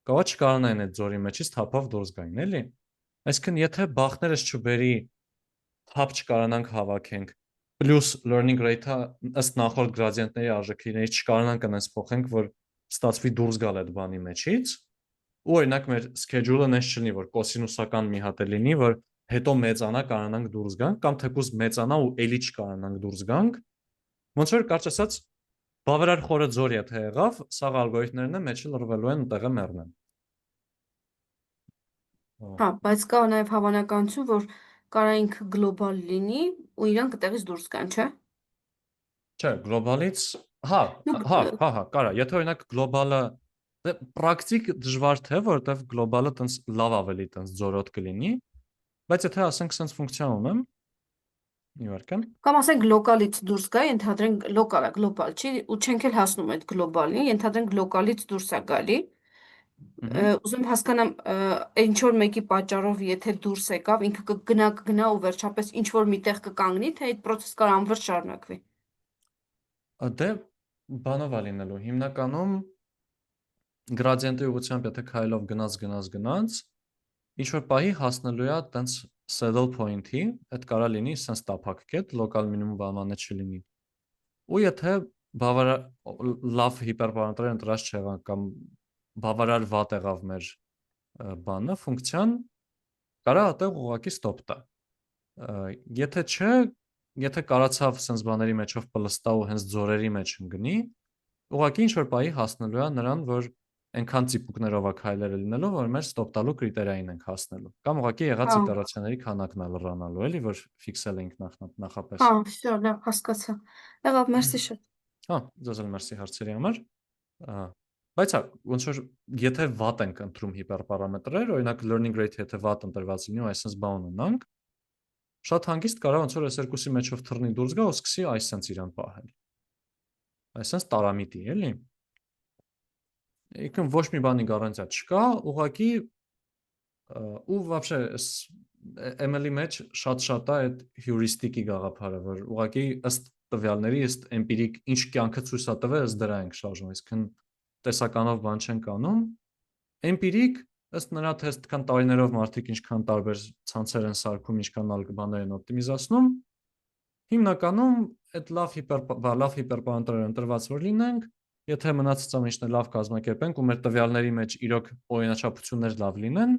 կարող չկարանային այդ ձորի մեջից թափով դուրս գային, էլի։ Այսինքն եթե բախներս չբերի թափ չկարանանք հավաքենք, պլյուս learning rate-ը ըստ նախորդ gradient-ների արժեքներից չկարանանք այնպես փոխենք, որ ստացվի դուրս գալ այդ բանի մեջից, ու օրինակ մեր schedule-ը նես չլինի, որ կոսինուսական մի հատ է լինի, որ հետո մեծանա կարողանանք դուրս գանք, կամ թեկուզ մեծանա ու էլի չկարանանք դուրս գանք, ոնց որ կարճ ասած բավարար խորը ձոր եթե եղավ, սաղ ալգորիթմներն մեջը լրվելու են տեղը մեռնեն։ Հա, բայց կա նաև հավանականություն, որ կարա ինքը գլոբալ լինի ու իրանք այդտեղից դուրս գան, չէ՞։ Չէ, գլոբալից, կարա, եթե օրինակ գլոբալը պրակտիկ դժվար թե, որովհետև գլոբալը տենց լավ ավելի տենց ձորոտ կլինի, բայց եթե ասենք sense ֆունկցիա ունեմ, իվարկան։ Կամ ասենք լոկալից դուրս գա, ենթադրենք լոկալը գլոբալ չի ու չենք էլ հասնում այդ գլոբալին, ենթադրենք լոկալից դուրս է գալի։ Ուզում եմ հասկանամ, ինչ որ մեկի պատճառով եթե դուրս եկավ, ինքը կգնա ու վերջապես ինչ որ միտեղ կկանգնի, թե այդ process կարող անվերջ շարունակվի։ Դե բանով է լինելու, հիմնականում gradient-ի ուղղությամբ եթե քայլով գնաց, ինչ որ պահի հասնելու է տենց saddle point-ի, այդ կարա լինի sense տափակ կետ, local minimum բանանը չլինի։ Ու եթե բավարար լավ հիպերպարամետրեր ընտրած չեղան կամ բավարար վատ եղավ մեր բանը, ֆունկցիան կարա այդտեղ ուղղակի stop տա։ Եթե չէ, եթե կարացավ sense բաների մեջով պլստա ու հենց ձորերի մեջ ընկնի, ուղղակի ինչ որ պահի հասնելու է նրան, որ այնքան ծիպուկներով է քայլերը լինելու, որ մեր stop տալու կրիտերիային ենք հասնելու։ Կամ ուղղակի եղած իտերացիաների քանակն է լրանալու, էլի, որ ֆիքսել ենք նախապես։ Հա, всё, լավ, հասկացա։ Եղավ, մերսի շատ։ Հա, ձեզ էլ մերսի հարցերի համար։ Բայց հա, ոնց որ եթե վատ ենք ընտրում հիպերպարամետրեր, օրինակ learning rate եթե վատ ընտրված լինի ու այսպես բան ունենանք, շատ հանգիստ կարա ոնց որ այս երկուսի մեջով թռնի դուրս գա ու սկսի այսպես իրան պահել։ այսպես տարամիտի, էլի։ Իքն ոչ մի բանի գարանտիա չկա, ուղղակի ու вообще ML-ի մեջ շատ է այդ հյուրիստիկի գաղափարը, որ ուղղակի ըստ տվյալների, ըստ էմպիրիկ ինչ կյանքը ցույց է տվել, ըստ դրա ենք շարժվում, այսինքն տեսականով բան չենք անում։ Էմպիրիկ ըստ նրա թե այդքան տարիներով մարդիկ ինչքան տարբեր ցանցեր են սարքում, ինչքան ալգոբաներ են օպտիմիզացնում, հիմնականում այդ լավ հիպերպարամետրեր ընտրված որ լինենք, եթե մնացած ամենը լավ կազմակերպենք ու մեր տվյալների մեջ իրոք օրինաչափություններ լավ լինեն,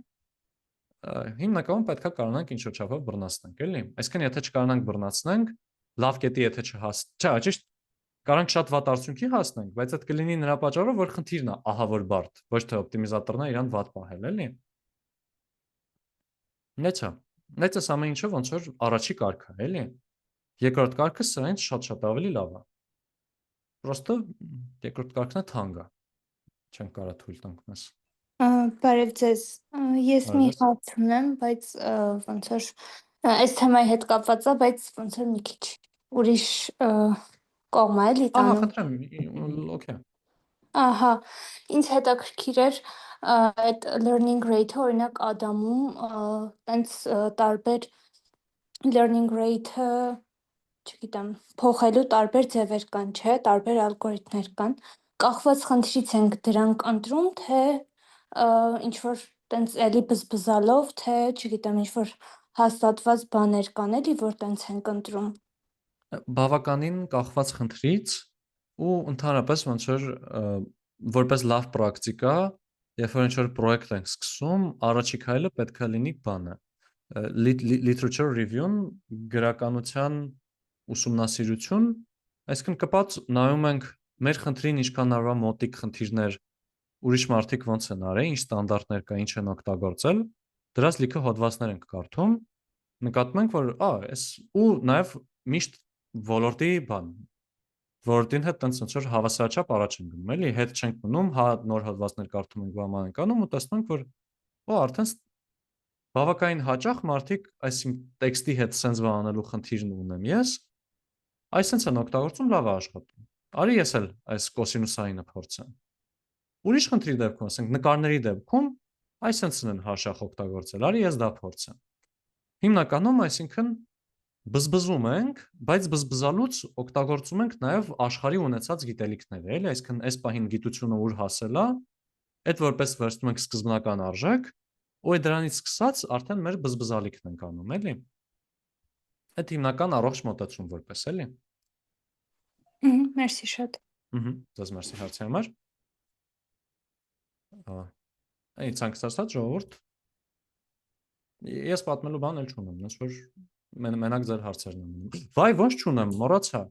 հիմնականում պետքա կարողանանք ինչ-որ չափով բռնացնենք, էլի։ Այսինքն եթե չկարողանանք բռնացնենք, լավ կետի եթե ճիշտ կարանք շատ վատ արդյունքի հասնենք, բայց այդ կլինի նրա պատճառով, որ խնդիրն է ահա որ բարդ, ոչ թե օպտիմիզատորն է իրան վատ պահել, էլի։ Նեցս ամեն ինչը ոնց որ առաջի կարգը, էլի։ Երկրորդ կարգը սրանից շատ ավելի լավ է։ Պրոստը երկրորդ կարգն է թանկ է։ Չենք կարա թույլ տանք մեզ։ Բարև ձեզ, ես մի Բարև ձեզ։ հարց ունեմ, բայց ոնց որ այս թեմայի հետ կապված է, բայց ոնց որ մի քիչ ուրիշ կողմ է էլի Ահա, տանում։ խնդրեմ, օքեյ։ Ահա, ինձ հետաքրքիր էր այդ learning rate-ը, օրինակ Ադամում, տենց տարբեր learning rate-ը, չգիտեմ, փոխելու տարբեր ձևեր կան, չէ, տարբեր ալգորիթմներ կան։ Կախված խնդրից ենք դրանք ընտրում, թե ինչ որ տենց էլի բզբզալով, թե չգիտեմ, ինչ որ հաստատված բաներ կան էլի, որ տենց ենք ընտրում։ Բավականին կախված խնդրից ու ընդհանրապես ոնց որ որպես լավ պրակտիկա, երբ որ ինչ-որ պրոյեկտ ենք սկսում, առաջի քայլը պետքա լինի բանը literature review-ն, գրականության ուսումնասիրություն, այսինքն կպած նայում ենք մեր խնդրին ինչքան արվա մոտիկ խնդիրներ ուրիշ մարդիկ ոնց են արել, ինչ ստանդարտներ կա, ինչ են օգտագործել, դրանց լիքը հոդվածներ ենք կարդում, նկատում ենք, որ այս ու նաև միշտ ոլորտի բան Որտին հետ տենց ոնց որ հավասարաչափ առաջ են գնում, էլի, հետ չենք մնում, հա նոր հոդվածներ կարդում ենք, բաման ենք անում ու տեսնում ենք, որ արդեն բավականին հաճախ մարդիկ այսին տեքստի հետ sense բան անելու խնդիրն ունեմ ես, այսինքն են օգտագործում լավ է աշխատում։ Արի ես էլ այս կոսինուսայինը փորձեմ։ Ուրիշ խնդրի դեպքում, ասենք նկարների դեպքում, այսինքն են հաշախ օգտագործել, արի ես դա փորձեմ։ Հիմնականում, այսինքն բզբզում ենք, բայց բզբզալուց օգտագործում ենք նաև աշխարհի ունեցած գիտելիքները, էլի, այսինքն այս պահին գիտությունը ուր հասել է, այդ որպես վերցնում ենք սկզբնական արժեք, ու այդ դրանից սկսած արդեն մեր բզբզալիքն ենք անում, էլի։ Այդ հիմնական առողջ մոտեցում որպես, էլի։ Մերսի շատ։ Ձեզ մերսի հարցի համար։ Այն ցանկացած ժողովուրդ ես պատմելու բան էլ չունեմ, ոնց որ մենակ ձեր հարցերն եմ։ Վայ, ոնց չունեմ, մոռացա։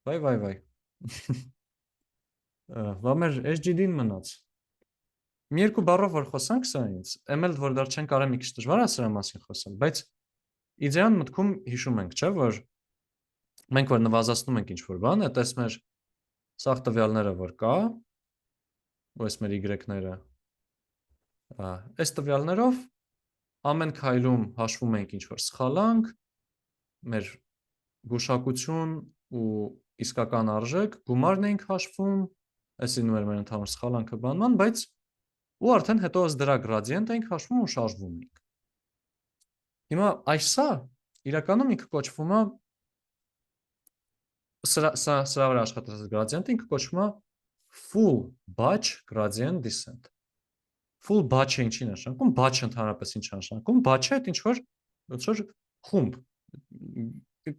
Վայ։ Վա մեր SGD-ն մնաց։ Մի երկու բառով որ խոսանք սրանից, ML որ դեռ չեն կարող մի քիչ դժվար է սրա մասին խոսել, բայց իդեան մտքում հիշում ենք, չէ՞, որ մենք որ նվազացնում ենք ինչ-որ բան, այդ էս մեր սաղ տվյալները որ կա, ու էս մեր Y-ները, այս տվյալներով ամեն քայլում հաշվում ենք ինչ-որ սխալանք, մեր գուշակություն ու իսկական արժեք, գումարն ենք հաշվում, այսինքն մեր ընդհանուր սխալանքը բանման, բայց ու արդեն հետո ըստ դրա գրադիենտ ենք հաշվում ու շարժվում ենք։ Հիմա այսա իրականում ինքը կոչվում է սրա վրա աշխատած գրադիենտը ինքը կոչվում է full batch gradient descent։ Full batch-ը ինչի նշանակում, batch ընդհանրապես ինչ նշանակում, batch-ը այդ ինչ որ ոնց որ խումբ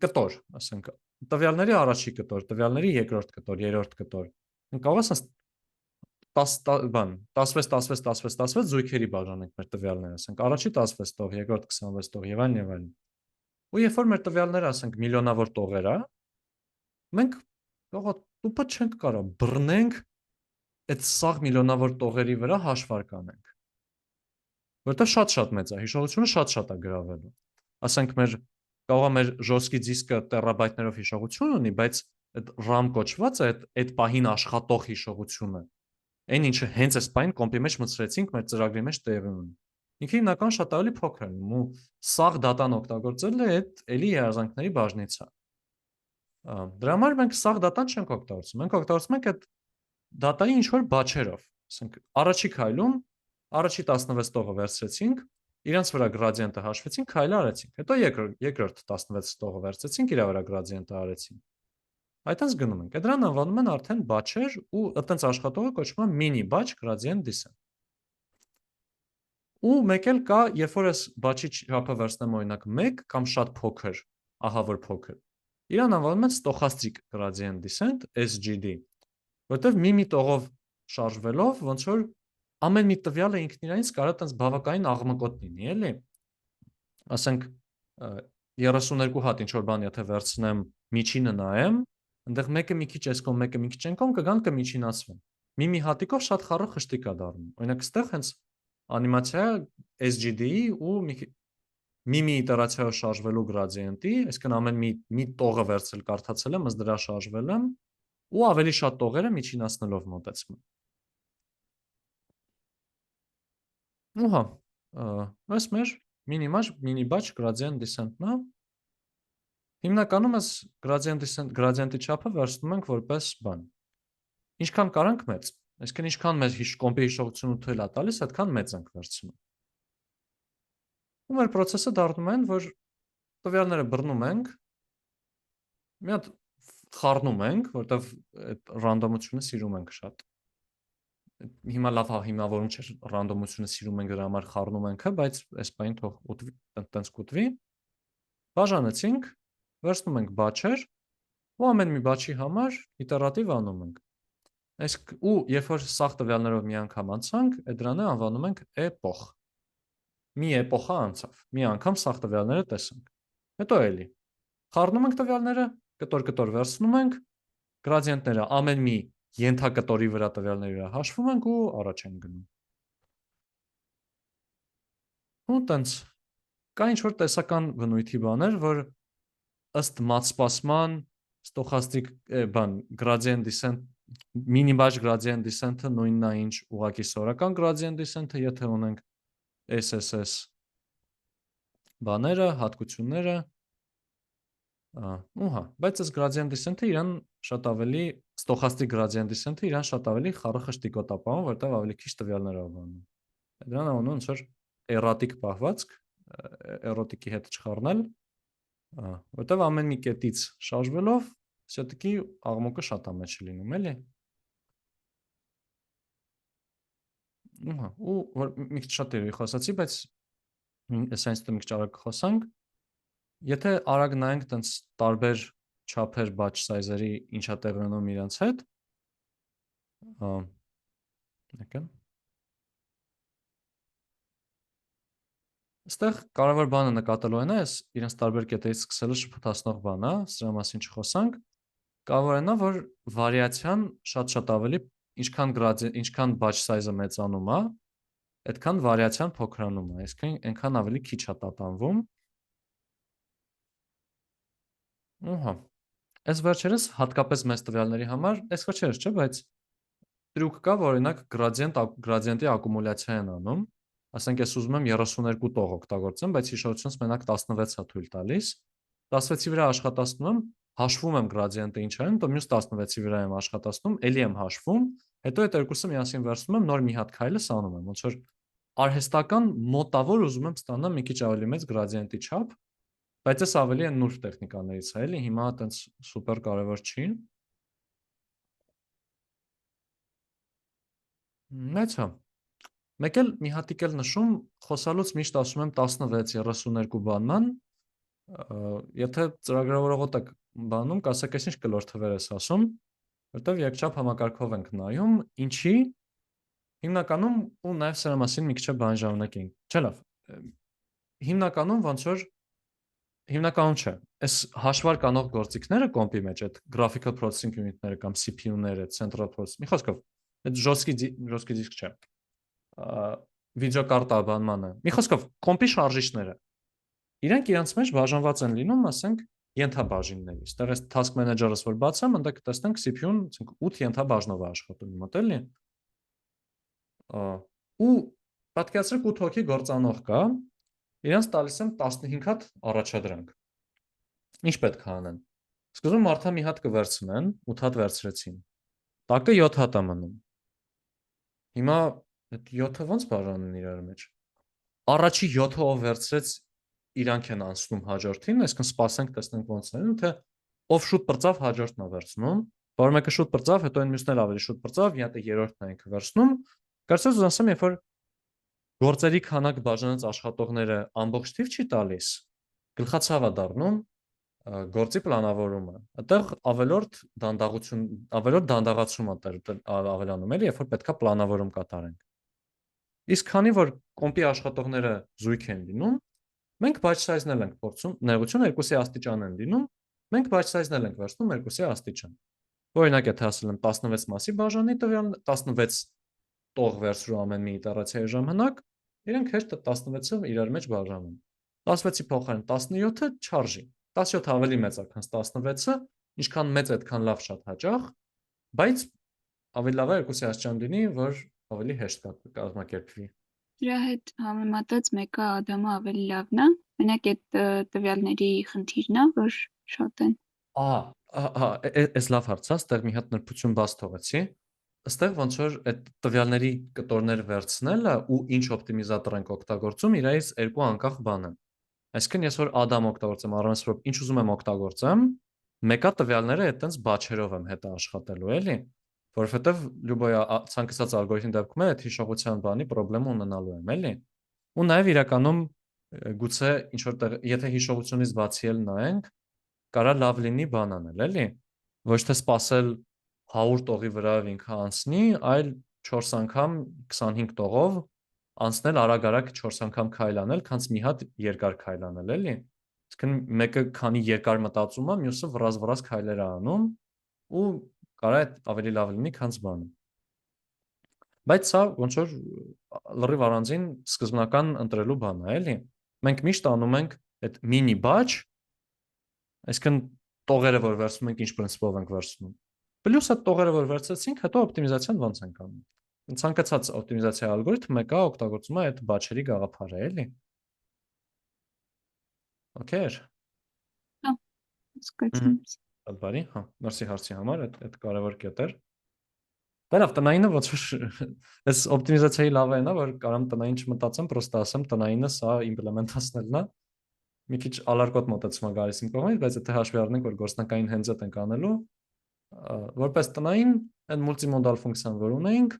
կտոր, ասենք, տվյալների առաջի կտոր, տվյալների երկրորդ կտոր, երրորդ կտոր։ Կարող ես 16 զույգերի բաժանենք մեր տվյալները, ասենք, առաջի 16 տող, երկրորդ 26 տող եւ այլն եւ այլն։ Ու երբ որ մեր տվյալները, ասենք, միլիոնավոր տողեր է, մենք տուպը չենք կարող բռնենք այդ սաղ միլիոնավոր տողերի վրա հաշվարկ անենք։ Որտեղ շատ մեծ է, հիշողությունը շատ է գրավելու։ Ասենք կարող է մեր ժոսկի դիսկը տերաբայթներով հիշողություն ունի, բայց այդ RAM կոչվածը այդ պահին աշխատող հիշողությունը, այն ինչը հենց այս պահին կոմպի մեջ մտցրեցինք մեր ծրագրի մեջ տեղի ունի։ Ինքը հիմնական շատ ավելի փոքր է, ու սաղ դատան օգտագործելը այդ էլի երազանքների բաժնից է։ Դրա համար մենք սաղ դատան չենք օգտագործում։ Մենք օգտագործում ենք այդ դատայի ինչ-որ բաչերով։ Ասենք առաջի քայլում առաջի 16 տողը վերցրեցինք, իրենց վրա գրադիենտը հաշվեցինք, քայլը արեցինք։ Հետո երկրորդ 16 տողը վերցրեցինք, իր վրա գրադիենտը արեցինք։ Այդտենց գնում ենք։ Դրան անվանում են արդեն բաչեր ու այդտենց աշխատողը կոչվում է mini batch gradient descent։ Ու մեկ էլ կա, երբ որ ես բաչի չափը վերցնեմ օրինակ 1 կամ շատ փոքր, ահա որ փոքր։ Իրան անվանում են stochastic gradient descent SGD, որտեղ մի տողով շարժվելով ոնց որ ամեն մի տվյալը ինքն իրանից կարող է տենց բավականին աղմկոտ լինի, էլի։ Ասենք 32 հատ ինչ որ բան եթե վերցնեմ, միջինը նայեմ, այնտեղ մեկը մի քիչ էս կողմ, մեկը մի քիչ այն կողմ կգան կմիջինացվեն։ Մի հատիկով շատ խառը խշտիկ է դառնում։ Օրինակ այստեղ հենց անիմացիա SGD-ի ու մի իտերացիայով շարժվելու գրադիենտի, այսինքն ամեն մի տողը վերցրել կարդացել եմ, ըստ դրա շարժվել եմ ու ավելի շատ տողերը միջինացնելով մոտեցում եմ։ Ուհա, այս մեր mini batch gradient descent-ն է։ Հիմնականում այս gradient-ի չափը վերցնում ենք որպես բան։ Ինչքան կարանք մեծ, այսինքն ինչքան մեր կոմպի հիշողությունը թույլ է տալիս, այդքան մեծ ենք վերցնում։ Ու մեր process-ը դառնում է, որ տվյալները բռնում ենք, մի հատ խառնում ենք, որտեվ այդ ռանդոմությունը սիրում ենք շատ։ Հիմա լավ հիմնավորում չէ, ռանդոմությունը սիրում ենք, դրա համար խառնում ենք, բայց այս բանին թող ուտվի, տենց կուտվի։ Բաժանեցինք, վերցնում ենք բաչեր ու ամեն մի բաչի համար իտերատիվ անում ենք։ Ու երբ որ սաղ տվյալներով մի անգամ անցանք, դրանը անվանում ենք էպոխ։ Մի էպոխա անցավ, մի անգամ սաղ տվյալները տեսանք։ Հետո էլի խառնում ենք տվյալները, կտոր վերցնում ենք, գրադիենտները ամեն մի ենթակտորի վրա տվյալների վրա հաշվում ենք ու առաջ ենք գնում։ Ու տենց կա ինչ-որ տեսական բնույթի բաներ, որ ըստ մատսպասման stochastic gradient descent mini batch gradient descent-ը նույնն է ինչ ուղղակի սորական gradient descent-ը, եթե ունենք SSS բաները, հատկությունները, ուհա, բայց այս gradient descent-ը իրան շատ ավելի stochastic gradient descent-ը իրան շատ ավելի խառը խշտիկոտ է պահում, որտեղ ավելի քիչ տվյալներ ա բանում։ Դրան անվանում ոնց որ erratic պահվածք, erratic-ի հետ չխառնել, որտեղ ամեն մի կետից շարժվելով все-таки աղմուկը շատ է մեջ լինում, էլի։ Ուհա, ու որ մի քիչ շատ երևի խոսացի, բայց այս այնստեղ մի քիչ արագ խոսանք։ Եթե արագ նայենք տենց տարբեր չափեր batch size-երի ինչա տեղի ունենում իրենց հետ, եկան։ Այստեղ կարևոր բանը նկատելու այն է, իրենց տարբեր կետերից սկսելը շփոթացնող բան է, սրա մասին չխոսանք։ Կարևոր այն է, որ վարիացիան շատ ավելի ինչքան batch size-ը մեծանում է, այդքան վարիացիան փոքրանում է, այսինքն այնքան ավելի քիչ է տատանվում։ Ուհա։ Այս վերջերս հատկապես մեծ տվյալների համար, այս վերջերս չէ, բայց տրյուկ կա, որ օրինակ գրադիենտի ակումուլյացիա են անում։ Ասենք ես ուզում եմ 32 տող օգտագործեմ, բայց հիշողությունս մենակ 16 է թույլ տալիս։ 16-ի վրա աշխատացնում եմ, հաշվում եմ գրադիենտը ինչ է, તો մյուս 16-ի վրա եմ աշխատացնում, ելի եմ հաշվում, հետո այդ երկուսը միասին վերցնում եմ, նոր մի հատ քայլը սանում եմ, ոնց որ արհեստական մոտավոր ուզում եմ ստանալ մի քիչ ավելի մեծ գրադիենտի չափ, բայց այս ավելի է նուրբ տեխնիկաներից է, էլի, հիմա այտենց սուպեր կարևոր չի։ Մեծ է։ Մեկ էլ մի հատիկ էլ նշում, խոսալուց միշտ ասում եմ 16-32 բանման, եթե ծրագրավորողոտ եք բանում, կասեք ես ինչ կլոր թվեր ես ասում, որտեվ երկչափ համակարգով ենք նայում, ինչի, հիմնականում ու նաև սրա մասին մի քիչ բան ժամանակենք, չէ լավ, հիմնականում ոնց որ, հիմնականում չէ, այս հաշվար կանող գործիքները կոմպի մեջ, այդ graphical processing unit-ները կամ CPU-ները, central processing, մի խոսքով, այդ ժոստկի դիսկ չէ, վիդեոկարտա բանմանը, մի խոսքով, կոմպի շարժիչները, իրենք իրանց մեջ բաժանված են լինում, ասենք, ենթաբաժինների, ստեղ այս task manager-ըս որ բացեմ, ընդ կտեսնենք CPU-ն 8 ենթաբաժնով է աշխատում, մոտ էլի, ու պատկերացրեք 8 հոգի գործանող կա, իրանց տալիս եմ 15 հատ առաջադրանք, ինչ պետք է անեն, Սկզբում մարդը մի հատ կվերցնեն, 8 հատ վերցրեցին։ Տակը 7 հատ է մնում։ Հիմա այդ 7-ը ո՞նց բաժանեն իրար մեջ։ Առաջի 7-ը ով վերցրեց, իրանք են անցնում հաջորդին, այսինքն սպասենք տեսնենք ոնց է, թե ով շուտ բրծավ հաջորդն է վերցնում, որ մեկը շուտ բրծավ, հետո այն մյուսն էլ ավելի շուտ բրծավ, մի հատ է երրորդն է ինքը վերցնում։ Կարծես ուզում ասեմ, երբ որ գործերի քանակ բաժանած աշխատողները ամբողջ թիվ չի տալիս, գլխացավ է դառնում գործի պլանավորումը։ Այդտեղ ավելորդ դանդաղացում է ավելանում էլի, երբ որ պետքա պլանավորում կատարենք։ Իսկ քանի որ կոմպի աշխատողները զույգ են լինում, մենք batch size-ն ենք փորձում, նեղություն 2-ի աստիճան են լինում, մենք batch size-ն ենք վերցնում 2-ի աստիճան։ Օրինակ, եթե ասել եմ 16 մասի բաժանի տվյալ 16 տող վերցրու ամեն մի իտերացիայի ժամանակ, իրենք հեշտ 16-ը իրար մեջ բաժանում։ 16-ի փոխարեն 17-ը չարժի։ 17 ավելի մեծ է, քան 16-ը, ինչքան մեծ այդքան լավ շատ հաճախ, բայց ավելի լավ է 2-ի աստիճան լինի, որ ավելի հեշտ կազմակերպվի։ Դրա հետ համեմատած մեկը Ադամը ավելի լավն է, մենակ այդ տվյալների խնդիրն է, որ շատ են։ Այս լավ հարց է, այստեղ մի հատ նրբություն բաց թողեցի։ Այստեղ ոնց որ այդ տվյալների կտորներ վերցնելը ու ինչ օպտիմիզատոր ենք օգտագործում, իրայից երկու անկախ բան են։ Այսինքն ես որ Ադամ օգտագործեմ, առանց ինչ ուզում եմ օգտագործեմ, մեկա տվյալները այդտենց բաչերով եմ հետը աշխատելու, էլի, որովհետև լյուբոյա ցանկացած ալգորիթմի դեպքում այդ հիշողության բանի խնդրեմ ունենալու եմ, էլի։ Ու նաև իրականում գուցե ինչ որտեղ եթե հիշողությունից բացի էլ նայենք, կարա լավ լինի բան անել, էլի։ Ոչ թե սпасել 100 տողի վրայով ինքը անցնի, այլ 4 անգամ 25 տողով անցնել արագ-արագ 4 անգամ քայլ անել, քանց մի հատ երկար քայլ անել, էլի։ Իսկն մեկը քանի երկար մտածում է, մյուսը վրազ քայլեր է անում ու կարա ավելի լավ լինի, քանց բանը։ Բայց սա ոնց որ լրիվ առանձին սկզբնական ընտրելու բան է, էլի։ Մենք միշտ անում ենք այդ մինի batch, այսինքն տողերը, որ վերցնում ենք, ինչ պրինցիպով ենք վերցնում։ Պլյուս այդ տողերը, որ վերցեցինք, հետո օպտիմիզացիան ոնց ենք անում։ Ցանկացած օպտիմիզացիա ալգորիթմ մեկը օգտագործում է այդ batch-երի գաղափարը, էլի։ Okay։ Հասկացա։ Շատ բարի, հա, մերսի հարցի համար, այդ կարևոր կետ էր։ Բերավ տնայինը ոնց որ այս օպտիմիզացիայի լավը է նա, որ կարամ տնային չմտածեմ, պրոստը ասեմ տնայինը սա իմպլեմենտացնելն է։ Մի քիչ ալարկոտ մոտեցում է գալիս իմ կողմից, բայց եթե հաշվի առնենք, որ գործնակային հենց ենք անելու, որպես տնային այն մուլտիմոդալ ֆունկցիան, որ ունենք,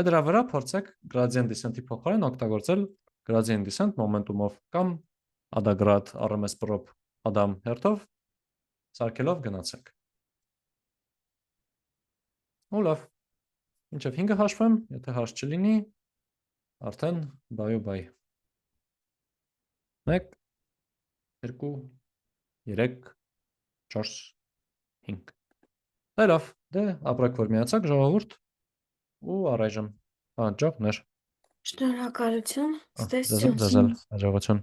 դրա վրա փորձեք gradient descent-ի փոխարեն օգտագործել gradient descent momentum-ով կամ adagrad RMS prop Adam հերթով սարքելով գնացեք։ Ու լավ։ Մինչև 5-ը հաշվեմ, եթե հարց չլինի, արդեն բայ։ 1 2 3 4 5։ Լավ, դե ապրեք որ միացաք ժողովուրդ ու առայժմ հաջողներ։ Շնորհակալություն, Ձեզ հաջողություն։